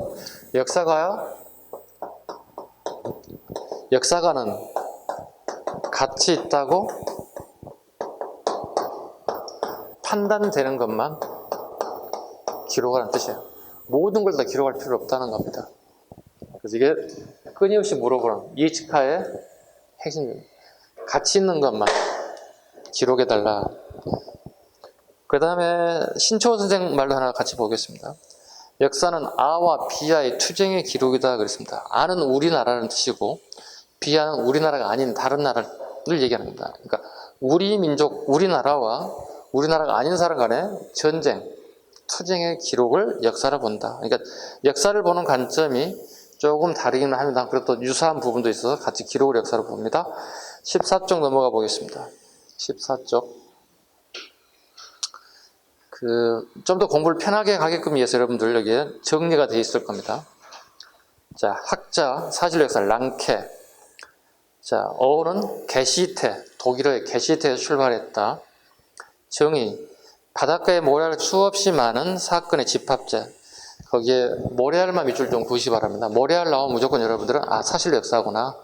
역사가는 가치 있다고 판단되는 것만 기록하라는 뜻이에요. 모든 걸 다 기록할 필요 없다는 겁니다. 그래서 이게 끊임없이 물어보는 이에치카의 핵심입니다. 가치 있는 것만 기록해달라. 그 다음에 신초호 선생 말로 하나 같이 보겠습니다. 역사는 아와 비아의 투쟁의 기록이다 그랬습니다. 아는 우리나라라는 뜻이고 비아는 우리나라가 아닌 다른 나라를 얘기하는 겁니다. 그러니까 우리 민족, 우리나라와 우리나라가 아닌 사람 간의 전쟁, 투쟁의 기록을 역사로 본다. 그러니까 역사를 보는 관점이 조금 다르기는 합니다. 그리고 또 유사한 부분도 있어서 같이 기록을 역사로 봅니다. 14쪽 넘어가 보겠습니다. 14쪽. 좀 더 공부를 편하게 하게끔 위해서 여러분들 여기에 정리가 되어 있을 겁니다. 자, 학자, 사실 역사, 랑케. 자, 어는 게시테, 독일어의 게시테에서 출발했다. 정의, 바닷가에 모래알 수없이 많은 사건의 집합체. 거기에 모래알만 밑줄 좀 그으시 바랍니다. 모래알 나오면 무조건 여러분들은 사실 역사구나.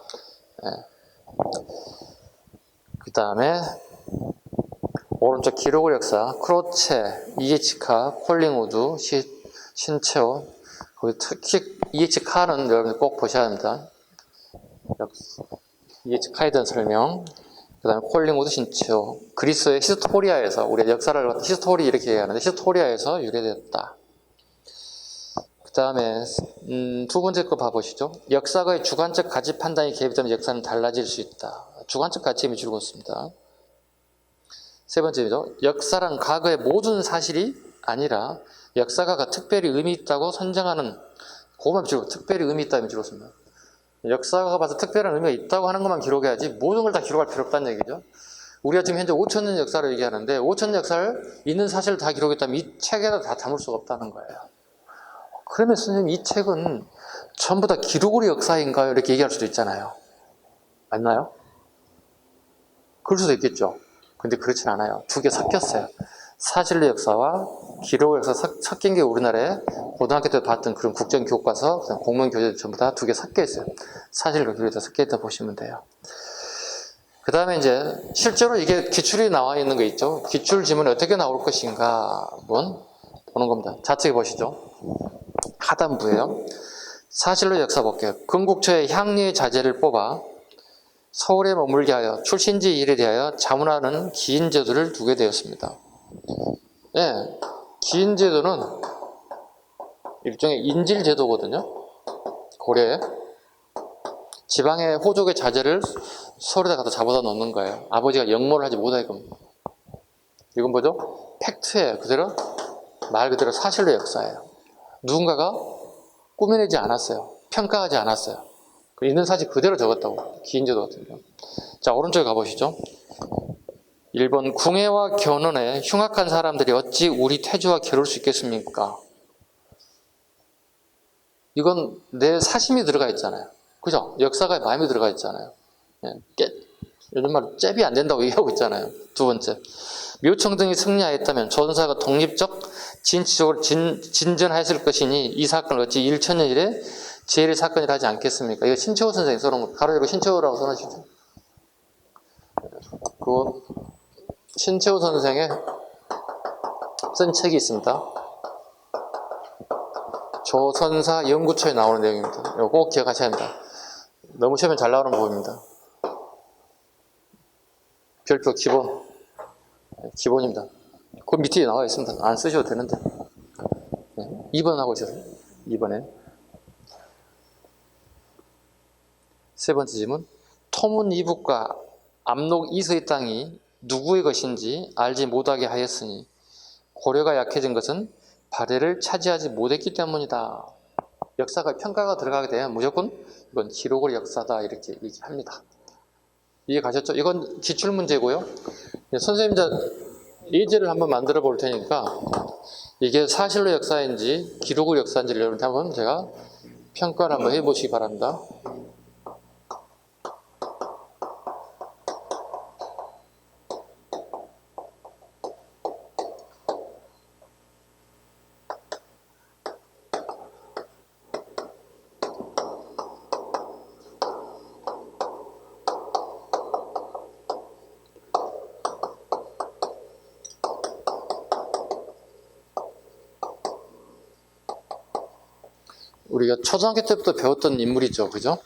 그 다음에 오른쪽 기록의 역사, 크로체, 이에치카, 콜링우드, 신체오. 거기 특히 이에치카는 여러분들 꼭 보셔야 합니다. 이에치카에 대한 설명. 그 다음에 콜링우드, 신체오. 그리스의 히스토리아에서, 우리가 역사를 히스토리 이렇게 얘기하는데 히스토리아에서 유래되었다. 그 다음에 두 번째 거 봐보시죠. 역사가의 주관적 가치 판단이 개입되면 역사는 달라질 수 있다. 주관적 가치임이 줄고 있습니다. 세 번째죠. 역사란 과거의 모든 사실이 아니라 역사가가 특별히 의미 있다고 선정하는, 그것만 줄고 특별히 의미 있다면 줄었습니다. 역사가가 봐서 특별한 의미가 있다고 하는 것만 기록해야지 모든 걸 다 기록할 필요 없다는 얘기죠. 우리가 지금 현재 5,000년 역사를 얘기하는데 5,000년 역사를 있는 사실을 다 기록했다면 이 책에다 다 담을 수가 없다는 거예요. 그러면 선생님 이 책은 전부 다 기록으로 역사인가요? 이렇게 얘기할 수도 있잖아요. 맞나요? 그럴 수도 있겠죠. 근데 그렇진 않아요. 두 개 섞였어요. 사실의 역사와 기록의 역사 섞인 게 우리나라에 고등학교 때 봤던 그런 국정교과서, 공무원 교재 전부 다 두 개 섞여 있어요. 사실과 기록이 다 섞여 있다 보시면 돼요. 그 다음에 이제 실제로 이게 기출이 나와 있는 거 있죠. 기출 지문이 어떻게 나올 것인가 한번 보는 겁니다. 좌측에 보시죠. 하단부에요. 사실로 역사 볼게요. 건국초에 향리의 자제를 뽑아 서울에 머물게 하여 출신지 일에 대하여 자문하는 기인제도를 두게 되었습니다. 예, 기인제도는 일종의 인질제도거든요. 고려에 지방의 호족의 자제를 서울에다 갖다 잡아다 놓는 거예요. 아버지가 역모를 하지 못하게끔. 이건 뭐죠? 팩트예요. 그대로 말 그대로 사실로 역사예요. 누군가가 꾸며내지 않았어요. 평가하지 않았어요. 있는 사실 그대로 적었다고. 기인제도 같은 경우. 자, 오른쪽에 가보시죠. 1번 궁예와 견훤에 흉악한 사람들이 어찌 우리 태주와 겨룰 수 있겠습니까? 이건 내 사심이 들어가 있잖아요. 그죠? 역사가 마음이 들어가 있잖아요. 요즘 말 잽이 안 된다고 얘기하고 있잖아요. 두 번째, 묘청 등이 승리하였다면 조선사가 독립적 진취적으로 진전하였을 것이니 이 사건을 어찌 1천년 이래 제일 사건이라 하지 않겠습니까? 이거 신채호 선생이 써놓은 거, 가로 열고 신채호라고 써놓으시죠. 그 신채호 선생의 쓴 책이 있습니다. 조선사 연구초에 나오는 내용입니다. 이거 꼭 기억하셔야 합니다. 너무 시험에 잘 나오는 부분입니다. 별표 기본. 기본입니다. 그 밑에 나와 있습니다. 안 쓰셔도 되는데. 2번 하고 있어요. 2번에. 세 번째 질문. 토문 이북과 압록 이서의 땅이 누구의 것인지 알지 못하게 하였으니 고려가 약해진 것은 발해를 차지하지 못했기 때문이다. 역사가 평가가 들어가게 되면 무조건 이건 기록의 역사다 이렇게 얘기합니다. 이해 가셨죠? 이건 기출문제고요. 선생님 예제를 한번 만들어 볼 테니까 이게 사실로 역사인지 기록의 역사인지를 여러분한테 한번 제가 평가를 한번 해보시기 바랍니다. 우리가 초등학교 때부터 배웠던 인물이죠. 그죠?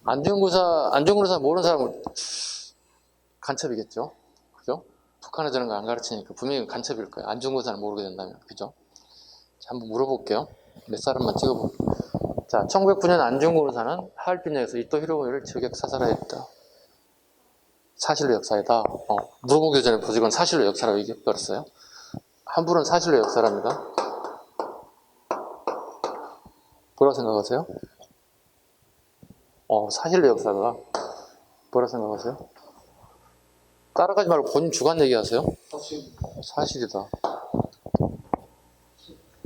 안중근의사 모르는 사람은 간첩이겠죠. 그죠? 북한에 저런 거 안 가르치니까 분명히 간첩일 거예요. 안중근의사를 모르게 된다면. 그죠? 자, 한번 물어볼게요. 몇 사람만 찍어볼게요. 자, 1909년 안중근의사는 하얼빈역에서 이토 히로부미를 저격 사살하였다. 사실로 역사이다. 물어보기 전에 벌써 이건 사실로 역사라고 얘기해버렸어요. 한 분은 사실로 역사랍니다. 뭐라고 생각하세요? 사실로 역사가 뭐라고 생각하세요? 따라가지 말고 본인 주관 얘기하세요. 사실이다.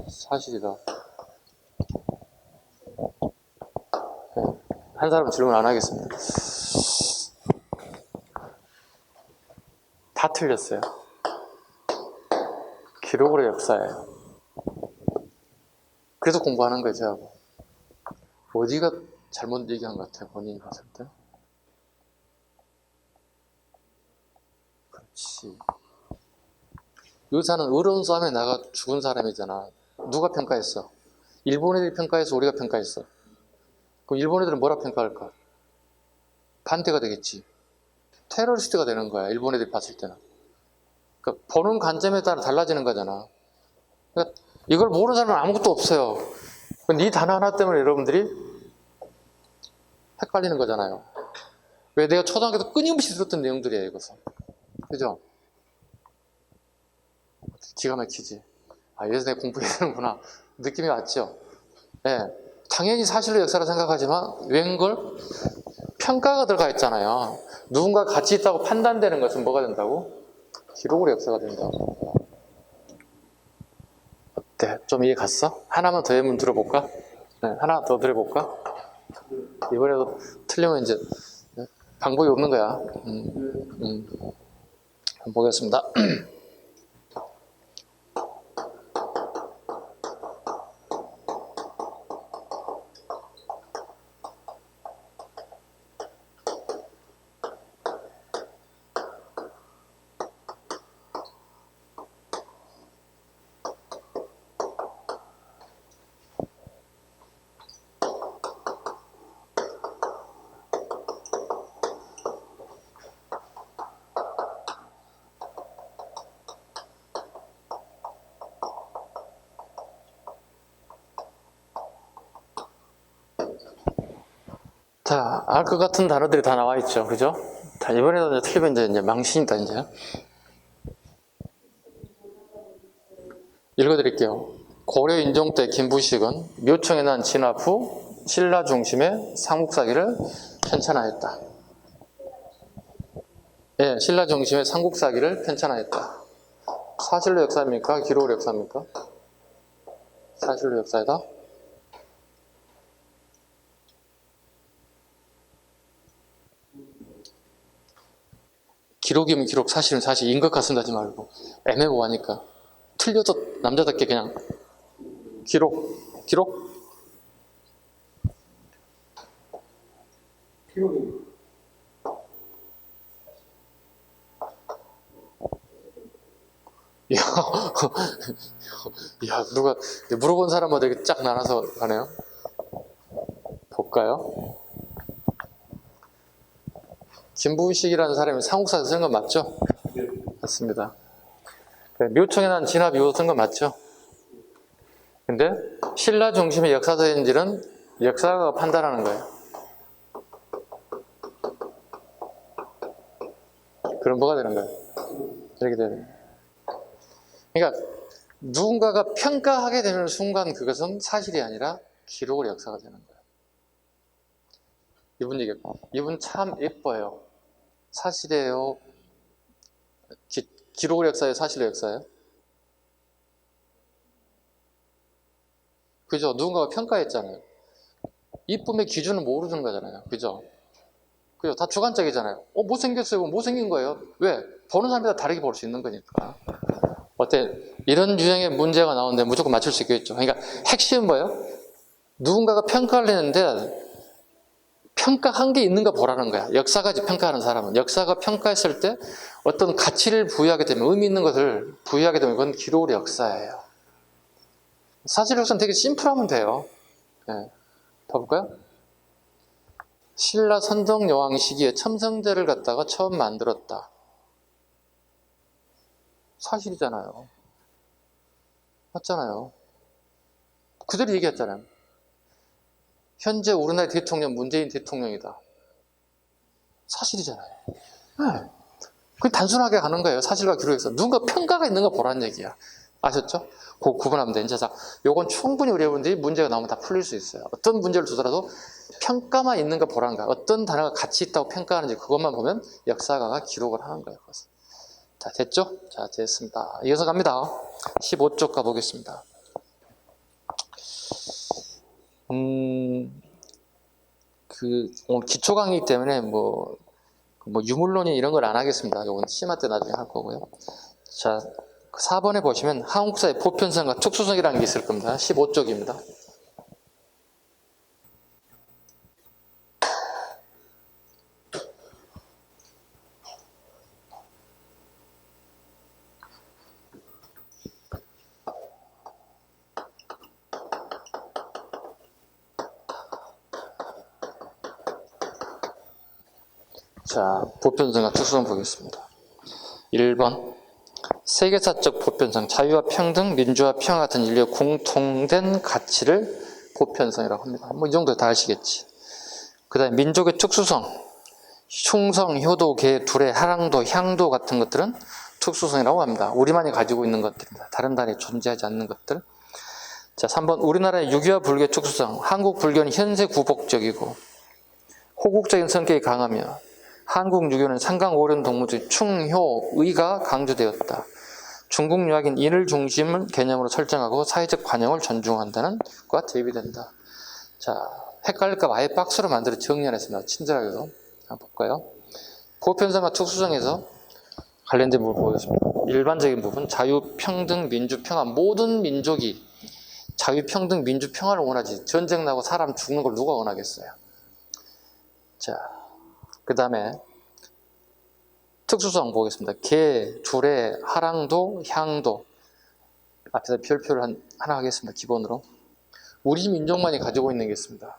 사실이다. 네. 한 사람 질문 안 하겠습니다. 다 틀렸어요. 기록으로 역사예요. 그래서 공부하는 거예요, 저하고. 어디가 잘못 얘기한 것 같아요, 본인이 봤을 때? 그렇지. 의사는 어려운 싸움에 나가 죽은 사람이잖아. 누가 평가했어? 일본 애들이 평가해서 우리가 평가했어. 그럼 일본 애들은 뭐라 평가할까? 반대가 되겠지. 테러리스트가 되는 거야. 일본 애들이 봤을 때는. 그러니까 보는 관점에 따라 달라지는 거잖아. 그러니까 이걸 모르는 사람은 아무것도 없어요. 이 단어 하나 때문에 여러분들이 헷갈리는 거잖아요. 왜 내가 초등학교 때 끊임없이 들었던 내용들이에요, 이것은. 그죠? 기가 막히지. 아, 이래서 내가 공부해야 되는구나. 느낌이 왔죠? 네. 당연히 사실로 역사라 생각하지만, 웬걸? 평가가 들어가 있잖아요. 누군가 가치 있다고 판단되는 것은 뭐가 된다고? 기록으로 역사가 된다고. 어때? 좀 이해 갔어? 하나만 더 예문 들어볼까? 네, 하나 더 들어볼까? 이번에도 틀리면 이제 방법이 없는 거야. 한번 보겠습니다. 자, 알 것 같은 단어들이 다 나와 있죠. 그죠? 자, 이번에도 이제 틀리면 이제 망신이다, 이제. 읽어드릴게요. 고려 인종 때 김부식은 묘청에 난 진압 후 신라 중심의 삼국사기를 편찬하였다. 예, 신라 중심의 삼국사기를 편찬하였다. 사실로 역사입니까? 기록으로 역사입니까? 사실로 역사이다. 기록이면 기록, 사실은 사실인 것 같습니다 하지 말고 애매모호하니까 틀려도 남자답게 그냥 기록. 기록입니다. 야, 야, 누가 물어본 사람마다 이렇게 쫙 나눠서 가네요. 볼까요? 김부식이라는 사람이 삼국사에서 쓴 건 맞죠? 네. 맞습니다. 묘청에 난 진압 이후 쓴 건 맞죠? 근데 신라 중심의 역사서인지는 역사가 판단하는 거예요. 그럼 뭐가 되는 거예요? 이렇게 되는 거예요. 그러니까 누군가가 평가하게 되는 순간 그것은 사실이 아니라 기록으로 역사가 되는 거예요. 이분 참 예뻐요. 사실이에요? 기록으로 역사예요? 사실로 역사예요? 그죠? 누군가가 평가했잖아요. 이쁨의 기준은 모르는 거잖아요. 그죠? 그죠? 다 주관적이잖아요. 못생겼어요? 못생긴 거예요. 왜? 보는 사람마다 다르게 볼 수 있는 거니까. 어때? 이런 유형의 문제가 나오는데 무조건 맞출 수 있겠죠. 그러니까 핵심은 뭐예요? 누군가가 평가를 했는데 평가한 게 있는가 보라는 거야. 역사까지 평가하는 사람은. 역사가 평가했을 때 어떤 가치를 부여하게 되면, 의미 있는 것을 부여하게 되면 그건 기록으로 역사예요. 사실 역사는 되게 심플하면 돼요. 네. 봐볼까요? 신라 선덕여왕 시기에 첨성대를 갖다가 처음 만들었다. 사실이잖아요. 맞잖아요. 그대로 얘기했잖아요. 현재 우리나라 대통령 문재인 대통령이다. 사실이잖아요. 네. 그게 단순하게 가는 거예요. 사실과 기록에서. 누군가 평가가 있는 거 보라는 얘기야. 아셨죠? 그 구분하면 돼. 이제 자, 요건 충분히 우리 여러분들이 문제가 나오면 다 풀릴 수 있어요. 어떤 문제를 두더라도 평가만 있는 거 보라는 거야. 어떤 단어가 가치 있다고 평가하는지 그것만 보면 역사가가 기록을 하는 거예요. 그것은. 자, 됐죠? 자, 됐습니다. 이어서 갑니다. 15쪽 가보겠습니다. 오늘 기초 강의이기 때문에 뭐 유물론이 이런 걸 안 하겠습니다. 이건 심화 때 나중에 할 거고요. 자, 4번에 보시면 한국사의 보편성과 특수성이라는 게 있을 겁니다. 15쪽입니다. 자, 보편성과 특수성 보겠습니다. 1번 세계사적 보편성, 자유와 평등, 민주와 평화 같은 인류의 공통된 가치를 보편성이라고 합니다. 뭐 이 정도 다 아시겠지. 그 다음에 민족의 특수성, 흉성, 효도, 계, 두레, 하랑도, 향도 같은 것들은 특수성이라고 합니다. 우리만이 가지고 있는 것들입니다. 다른 나라에 존재하지 않는 것들. 자, 3번 우리나라의 유교와 불교의 특수성, 한국 불교는 현세 구복적이고 호국적인 성격이 강하며 한국 유교는 상강오륜 동무적 충효, 의가 강조되었다. 중국 유학인 인을 중심을 개념으로 설정하고 사회적 관용을 존중한다는 것과 대비된다. 자, 헷갈릴까 봐 아예 박스로 만들어 정리했습니다. 친절하게 해서 한번 볼까요? 보편성과 특수성에서 관련된 부분 보겠습니다. 일반적인 부분, 자유, 평등, 민주, 평화. 모든 민족이 자유, 평등, 민주, 평화를 원하지. 전쟁 나고 사람 죽는 걸 누가 원하겠어요? 자, 그 다음에 특수성 보겠습니다. 계, 두레, 하랑도, 향도. 앞에서 별표를 하나 하겠습니다. 기본으로. 우리 민족만이 가지고 있는 게 있습니다.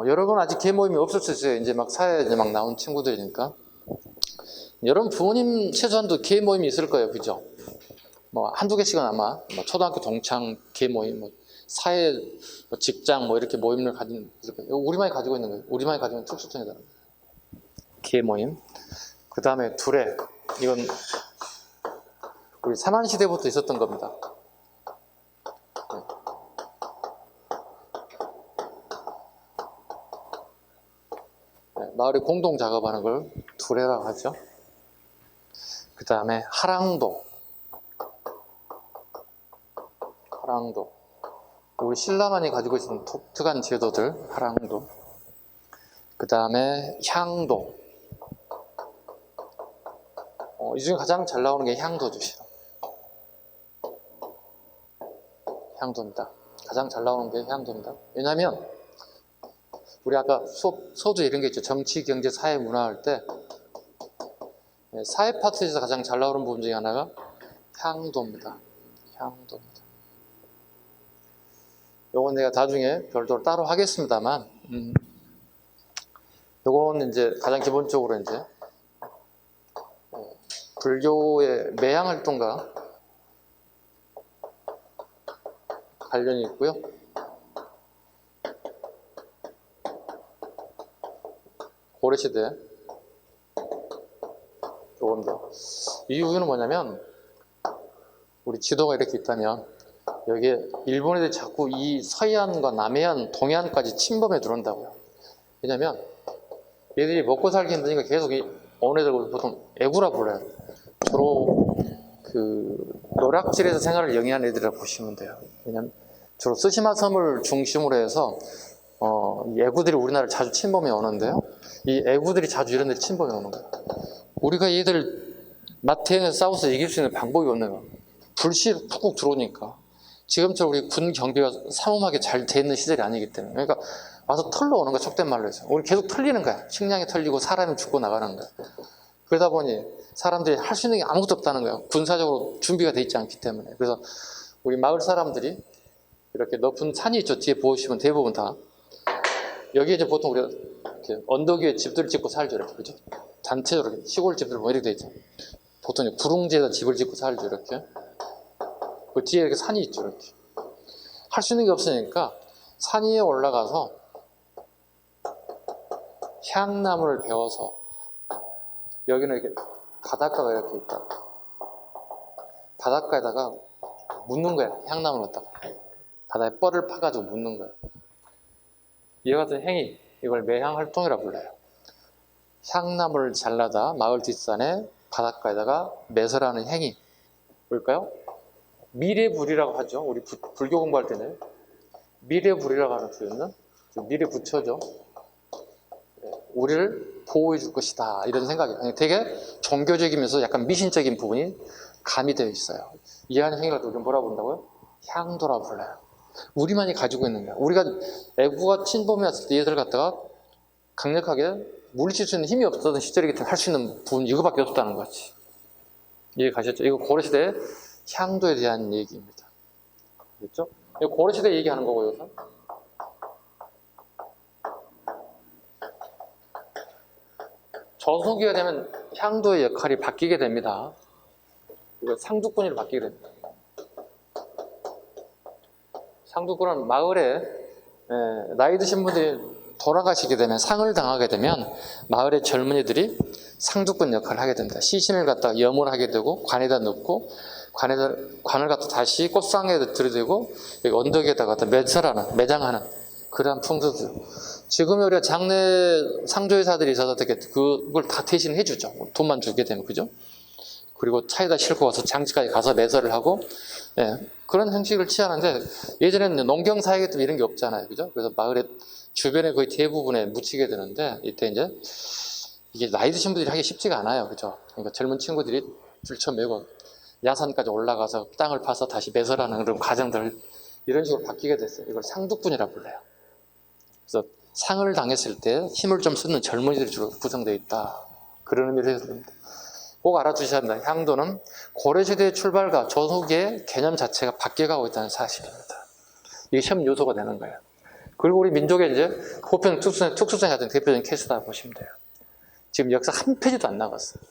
여러분 아직 계 모임이 없었어요. 이제 막 사회에 이제 막 나온 친구들이니까. 여러분 부모님 최소한도 계 모임이 있을 거예요. 그죠? 뭐 한두 개씩은 아마 뭐 초등학교 동창 계 모임, 뭐 사회, 뭐 직장 뭐 이렇게 모임을 가진 있을 거예요. 우리만이 가지고 있는 거예요. 우리만이 가지고 있는 특수성이다. 계 모임. 그 다음에 두레. 이건 우리 삼한시대부터 있었던 겁니다. 마을이 공동 작업하는 걸 두레라고 하죠. 그 다음에 하랑도. 우리 신라만이 가지고 있는 독특한 제도들, 하랑도. 그 다음에 향도. 이 중에 가장 잘 나오는 게 향도죠. 향도입니다. 가장 잘 나오는 게 향도입니다. 왜냐하면 우리 아까 서두 이런 게 있죠. 정치, 경제, 사회, 문화 할 때 사회 파트에서 가장 잘 나오는 부분 중에 하나가 향도입니다. 향도입니다. 요건 내가 나중에 별도로 따로 하겠습니다만, 요건 이제 가장 기본적으로 이제 불교의 매향 활동과 관련이 있고요. 고려시대 요겁니다. 이 이유는 뭐냐면 우리 지도가 이렇게 있다면 여기에 일본 애들이 자꾸 이 서해안과 남해안, 동해안까지 침범해 들어온다고요. 왜냐면 얘들이 먹고 살기 힘드니까 계속 어느 애들 보통 애구라 불러요. 주로 그 노락질에서 생활을 영위한 애들이라고 보시면 돼요. 왜냐면 주로 스시마 섬을 중심으로 해서 이 애구들이 우리나라를 자주 침범해 오는데요. 이 애구들이 자주 이런 데 침범해 오는 거예요. 우리가 얘들 마태행에서 싸워서 이길 수 있는 방법이 없는 거예요. 불시 푹 들어오니까. 지금처럼 우리 군 경비가 삼엄하게 잘 돼 있는 시절이 아니기 때문에. 그러니까 와서 털러 오는 거야, 속된 말로 해서. 우리 계속 털리는 거야. 식량이 털리고 사람이 죽고 나가는 거야. 그러다 보니 사람들이 할 수 있는 게 아무것도 없다는 거야. 군사적으로 준비가 돼 있지 않기 때문에. 그래서 우리 마을 사람들이 이렇게 높은 산이 있죠. 뒤에 보시면 대부분 다. 여기에 이제 보통 우리가 이렇게 언덕 위에 집들을 짓고 살죠. 이렇게. 그죠? 단체적으로 시골 집들 뭐 이렇게 돼 있죠. 보통 구릉지에다 집을 짓고 살죠. 이렇게. 그 뒤에 이렇게 산이 있죠. 이렇게. 할 수 있는 게 없으니까 산 위에 올라가서 향나무를 베어서 여기는 이렇게 바닷가가 이렇게 있다. 바닷가에다가 묻는 거야. 향나무를 갖다가. 바다에 뻘을 파가지고 묻는 거야. 이와 같은 행위, 이걸 매향활동이라고 불러요. 향나무를 잘라다 마을 뒷산에 바닷가에다가 매설하는 행위. 뭘까요? 미래불이라고 하죠. 우리 불교 공부할 때는 미래불이라고 하는 표현은 미래부처죠. 우리를 보호해 줄 것이다. 이런 생각이에요. 되게 종교적이면서 약간 미신적인 부분이 가미되어 있어요. 이해하는 행위를 우리는 뭐라고 부른다고요? 향도라고 불러요. 우리만이 가지고 있는 거야. 우리가 애구가 침범해 왔을 때 얘들 갖다가 강력하게 물리칠 수 있는 힘이 없었던 시절이기 때문에 할 수 있는 부분 이거밖에 없다는 거지. 이해 가셨죠? 이거 고려시대 향도에 대한 얘기입니다. 그렇죠? 이거 고려시대 얘기하는 거고요. 저수기가 되면 향도의 역할이 바뀌게 됩니다. 이거 상두꾼으로 바뀌게 됩니다. 상두꾼은 마을에 나이 드신 분들이 돌아가시게 되면, 상을 당하게 되면 마을의 젊은이들이 상두꾼 역할을 하게 됩니다. 시신을 갖다 염을 하게 되고 관에다 넣고 관을 갖다 다시 꽃상에 들여대고 여기 언덕에다가 매장하는 그러한 풍습들. 지금 우리가 장례 상조회사들이 있어서 어떻게 그걸 다 대신해 주죠. 돈만 주게 되면, 그죠? 그리고 차에다 싣고 와서 장지까지 가서 매설을 하고, 그런 형식을 취하는데, 예전에는 농경사회계 때문에 이런 게 없잖아요, 그죠? 그래서 마을의 주변에 거의 대부분에 묻히게 되는데, 이때 이제 이게 나이 드신 분들이 하기 쉽지가 않아요, 그죠? 그러니까 젊은 친구들이 들쳐매고 야산까지 올라가서 땅을 파서 다시 매설하는 그런 과정들, 이런 식으로 바뀌게 됐어요. 이걸 상두꾼이라 불러요. 그래서 상을 당했을 때 힘을 좀 쓰는 젊은이들이 주로 구성되어 있다, 그런 의미를 해서 꼭 알아두셔야 합니다. 향도는 고려시대의 출발과 저수기의 개념 자체가 바뀌어가고 있다는 사실입니다. 이게 시험 요소가 되는 거예요. 그리고 우리 민족의 이제 보편 특수성 같은 대표적인 케이스다 보시면 돼요. 지금 역사 한 페이지도 안 나갔어요.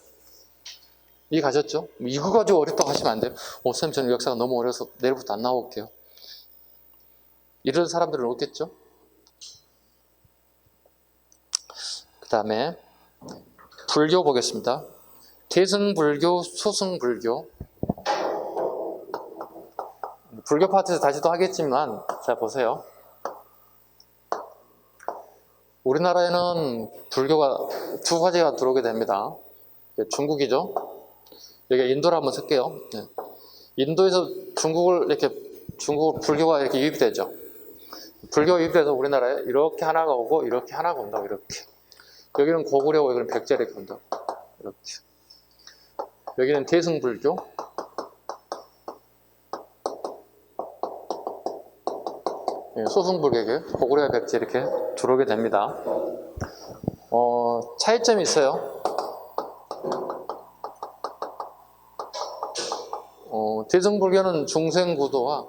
이해 가셨죠? 이거 가지고 어렵다고 하시면 안 돼요. 선생님, 저는 역사가 너무 어려서 내일부터 안 나올게요. 이런 사람들은 없겠죠? 그 다음에 불교 보겠습니다. 대승불교, 수승불교. 불교 파트에서 다시 또 하겠지만, 자 보세요. 우리나라에는 불교가 두 가지가 들어오게 됩니다. 중국이죠. 여기 인도를 한번 쓸게요. 인도에서 중국 불교가 이렇게 유입되죠. 불교가 유입돼서 우리나라에 이렇게 하나가 오고 이렇게 하나가 온다고, 이렇게. 여기는 고구려고 여기는 백제 이렇게 온다고, 이렇게. 여기는 대승불교, 소승불교, 고구려 백제 이렇게 들어오게 됩니다. 차이점이 있어요. 대승불교는 중생구도와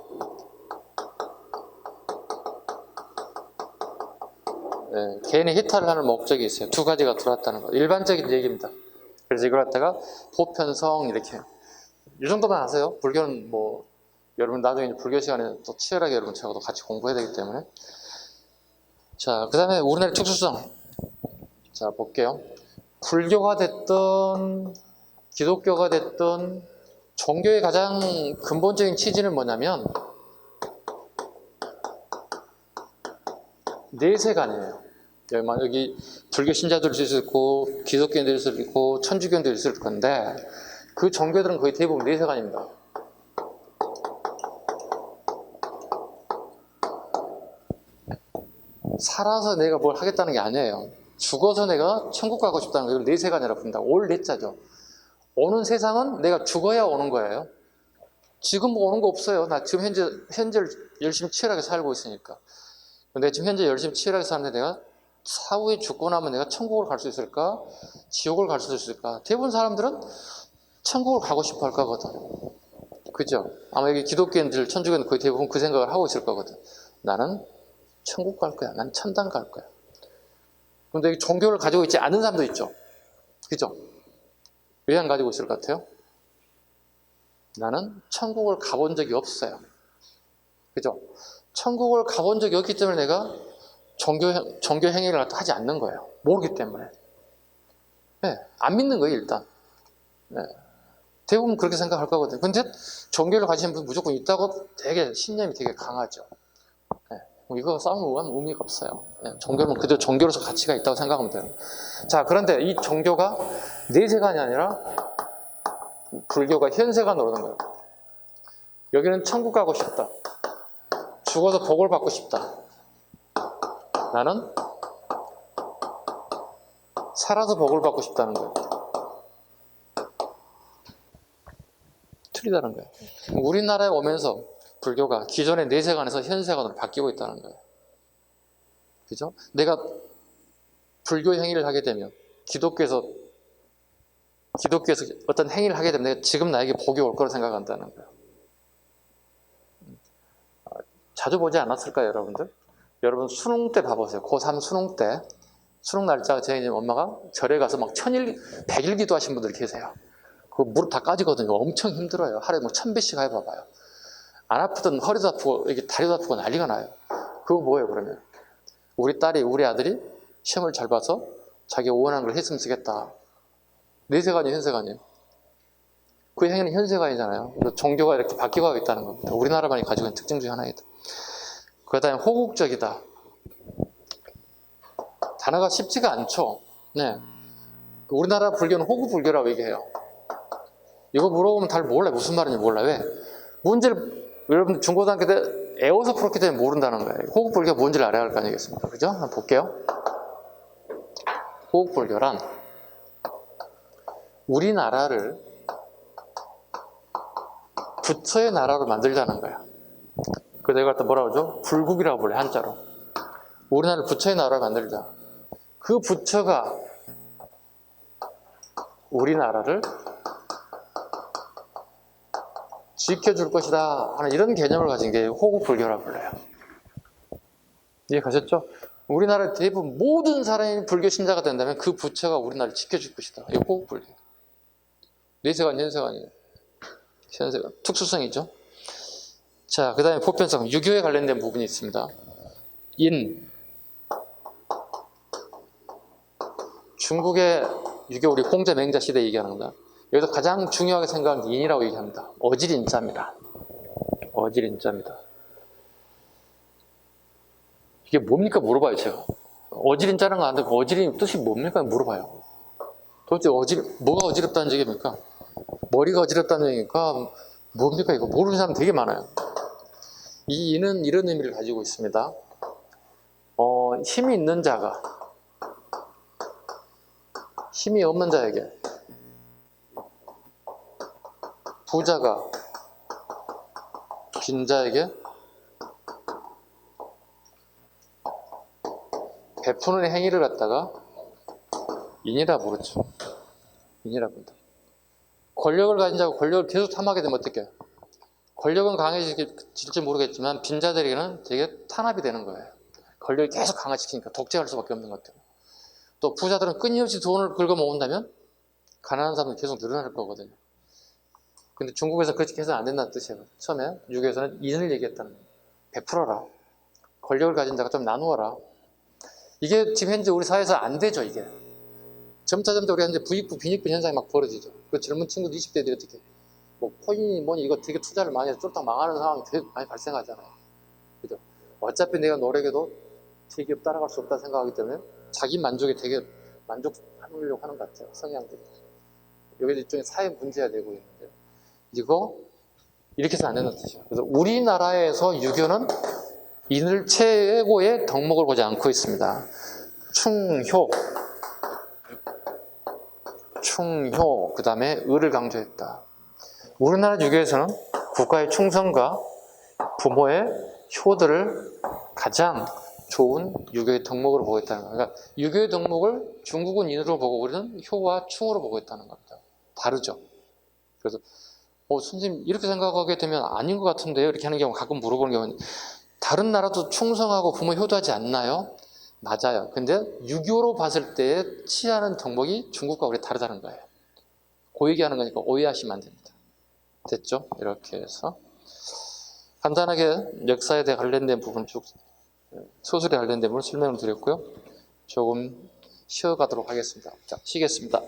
개인의 해탈을 하는 목적이 있어요. 두 가지가 들어왔다는 거. 일반적인 얘기입니다. 그래서 이걸 갖다가 보편성 이렇게, 이 정도만 아세요. 불교는 뭐 여러분 나중에 불교 시간에 또 치열하게 여러분 저하고도 같이 공부해야 되기 때문에. 자, 그 다음에 우리나라의 특수성. 자, 볼게요. 불교가 됐든 기독교가 됐든 종교의 가장 근본적인 취지는 뭐냐면 내세관이에요. 여기 불교 신자들일 수 있고 기독교인들일 수 있고 천주교인들일 수 있을 건데, 그 종교들은 거의 대부분 내세관입니다. 살아서 내가 뭘 하겠다는 게 아니에요. 죽어서 내가 천국 가고 싶다는 걸 내세관이라고 부른다. 올 내자죠. 오는 세상은 내가 죽어야 오는 거예요. 지금 뭐 오는 거 없어요. 나 지금 현재를 열심히 치열하게 살고 있으니까. 근데 지금 현재 열심히 치열하게 사는데 내가 사후에 죽고 나면 내가 천국을 갈 수 있을까? 지옥을 갈 수 있을까? 대부분 사람들은 천국을 가고 싶어 할 거거든. 그죠? 아마 여기 기독교인들, 천주교인들 거의 대부분 그 생각을 하고 있을 거거든. 나는 천국 갈 거야. 난 천당 갈 거야. 근데 여기 종교를 가지고 있지 않은 사람도 있죠. 그죠? 왜 안 가지고 있을 것 같아요? 나는 천국을 가본 적이 없어요. 그죠? 천국을 가본 적이 없기 때문에 내가 종교 행위를 하지 않는 거예요. 모르기 때문에. 안 믿는 거예요, 일단. 대부분 그렇게 생각할 거거든요. 근데 종교를 가지신 분 무조건 있다고 되게 신념이 되게 강하죠. 이거 싸우면 의미가 없어요. 종교는 그저 종교로서 가치가 있다고 생각하면 돼요. 자, 그런데 이 종교가 내세관이 아니라 불교가 현세관으로 오는 거예요. 여기는 천국 가고 싶다. 죽어서 복을 받고 싶다. 나는 살아서 복을 받고 싶다는 거예요. 틀리다는 거예요. 우리나라에 오면서 불교가 기존의 내세관에서 현세관으로 바뀌고 있다는 거예요. 그죠? 내가 불교 행위를 하게 되면, 기독교에서 어떤 행위를 하게 되면 내가 지금 나에게 복이 올 거라 생각한다는 거예요. 자주 보지 않았을까요, 여러분들? 여러분 수능 때 봐보세요. 고3 수능 때 수능 날짜가 저희 엄마가 절에 가서 막 백일 기도하신 분들 계세요. 그 무릎 다 까지거든요. 엄청 힘들어요. 하루에 뭐 1000배씩 해봐봐요. 안 아프든 허리도 아프고 이게 다리도 아프고 난리가 나요. 그거 뭐예요 그러면? 우리 아들이 시험을 잘 봐서 자기 원하는 걸 했으면 쓰겠다. 내세관이에요, 현세관이에요? 그 행위는 현세관이잖아요. 종교가 이렇게 바뀌어가고 있다는 겁니다. 우리나라만이 가지고 있는 특징 중에 하나이다. 그 다음에 호국적이다. 단어가 쉽지가 않죠. 네. 우리나라 불교는 호국불교라고 얘기해요. 이거 물어보면 잘 몰라요. 무슨 말인지 몰라요. 왜? 문제를 여러분 중고등학교 때 애워서 풀었기 때문에 모른다는 거예요. 호국불교가 뭔지를 알아야 할 거 아니겠습니까? 그죠? 한번 볼게요. 호국불교란 우리나라를 부처의 나라로 만들자는 거야. 그 내가 또 뭐라고 하죠? 불국이라고 불러요, 한자로. 우리나라를 부처의 나라로 만들자. 그 부처가 우리나라를 지켜줄 것이다 하는 이런 개념을 가진 게 호국불교라고 불러요. 이해 가셨죠? 우리나라 대부분 모든 사람이 불교 신자가 된다면 그 부처가 우리나라를 지켜줄 것이다. 이게 호국불교. 내세관, 현세관이에요. 현세관. 특수성이죠. 자, 그 다음에 보편성. 유교에 관련된 부분이 있습니다. 중국의 유교 우리 홍자 맹자 시대 얘기하는 거다. 여기서 가장 중요하게 생각하는 게 인이라고 얘기합니다. 어질인자입니다. 어질인자입니다. 이게 뭡니까 물어봐요 제가. 어질인자는 거 아는데 어질인 뜻이 뭡니까 물어봐요. 도대체 뭐가 어지럽다는 얘기입니까? 머리가 어지럽다는 얘기입니까? 뭡니까 이거 모르는 사람 되게 많아요. 이 인은 이런 의미를 가지고 있습니다. 힘이 있는 자가 힘이 없는 자에게, 부자가 빈자에게 베푸는 행위를 갖다가 인이라 부르죠. 인이라 부른다. 권력을 가진 자가 권력을 계속 탐하게 되면 어떡해요? 권력은 강해질지 모르겠지만 빈자들에게는 되게 탄압이 되는 거예요. 권력을 계속 강화시키니까 독재할 수밖에 없는 것 같아요. 또 부자들은 끊임없이 돈을 긁어 모은다면 가난한 사람은 계속 늘어날 거거든요. 근데 중국에서 그렇게 해서는 안 된다는 뜻이에요. 처음에 유교에서는 인을 얘기했다는 거예요. 베풀어라. 권력을 가진 자가 좀 나누어라. 이게 지금 현재 우리 사회에서 안 되죠, 이게. 점차 우리가 이제 부익부, 빈익부 현상이 막 벌어지죠. 그 젊은 친구들 20대들이 어떻게, 뭐, 코인이 뭐니, 이거 되게 투자를 많이 해서 쫄딱 망하는 상황이 되게 많이 발생하잖아요. 그죠? 어차피 내가 노력해도 대기업 따라갈 수 없다 생각하기 때문에 자기 만족에 되게 만족하려고 하는 것 같아요, 성향들이. 여기 일종의 사회 문제가 되고 있는데, 이거, 이렇게 해서 안 된다는 뜻이에요. 그래서 우리나라에서 유교는 인을 최고의 덕목을 보지 않고 있습니다. 충효, 그 다음에 의를 강조했다. 우리나라 유교에서는 국가의 충성과 부모의 효들을 가장 좋은 유교의 덕목으로 보고 있다는 거예요. 그러니까 유교의 덕목을 중국은 인으로 보고 우리는 효와 충으로 보고 있다는 겁니다. 다르죠. 그래서 선생님 이렇게 생각하게 되면 아닌 것 같은데요? 이렇게 하는 경우 가끔 물어보는 경우는 다른 나라도 충성하고 부모 효도하지 않나요? 맞아요. 근데 유교로 봤을 때 취하는 덕목이 중국과 우리 다르다는 거예요. 그 얘기하는 거니까 오해하시면 안 됩니다. 됐죠? 이렇게 해서 간단하게 역사에 대해 관련된 부분 쭉 소설에 관련된 부분 설명을 드렸고요. 조금 쉬어가도록 하겠습니다. 자, 쉬겠습니다.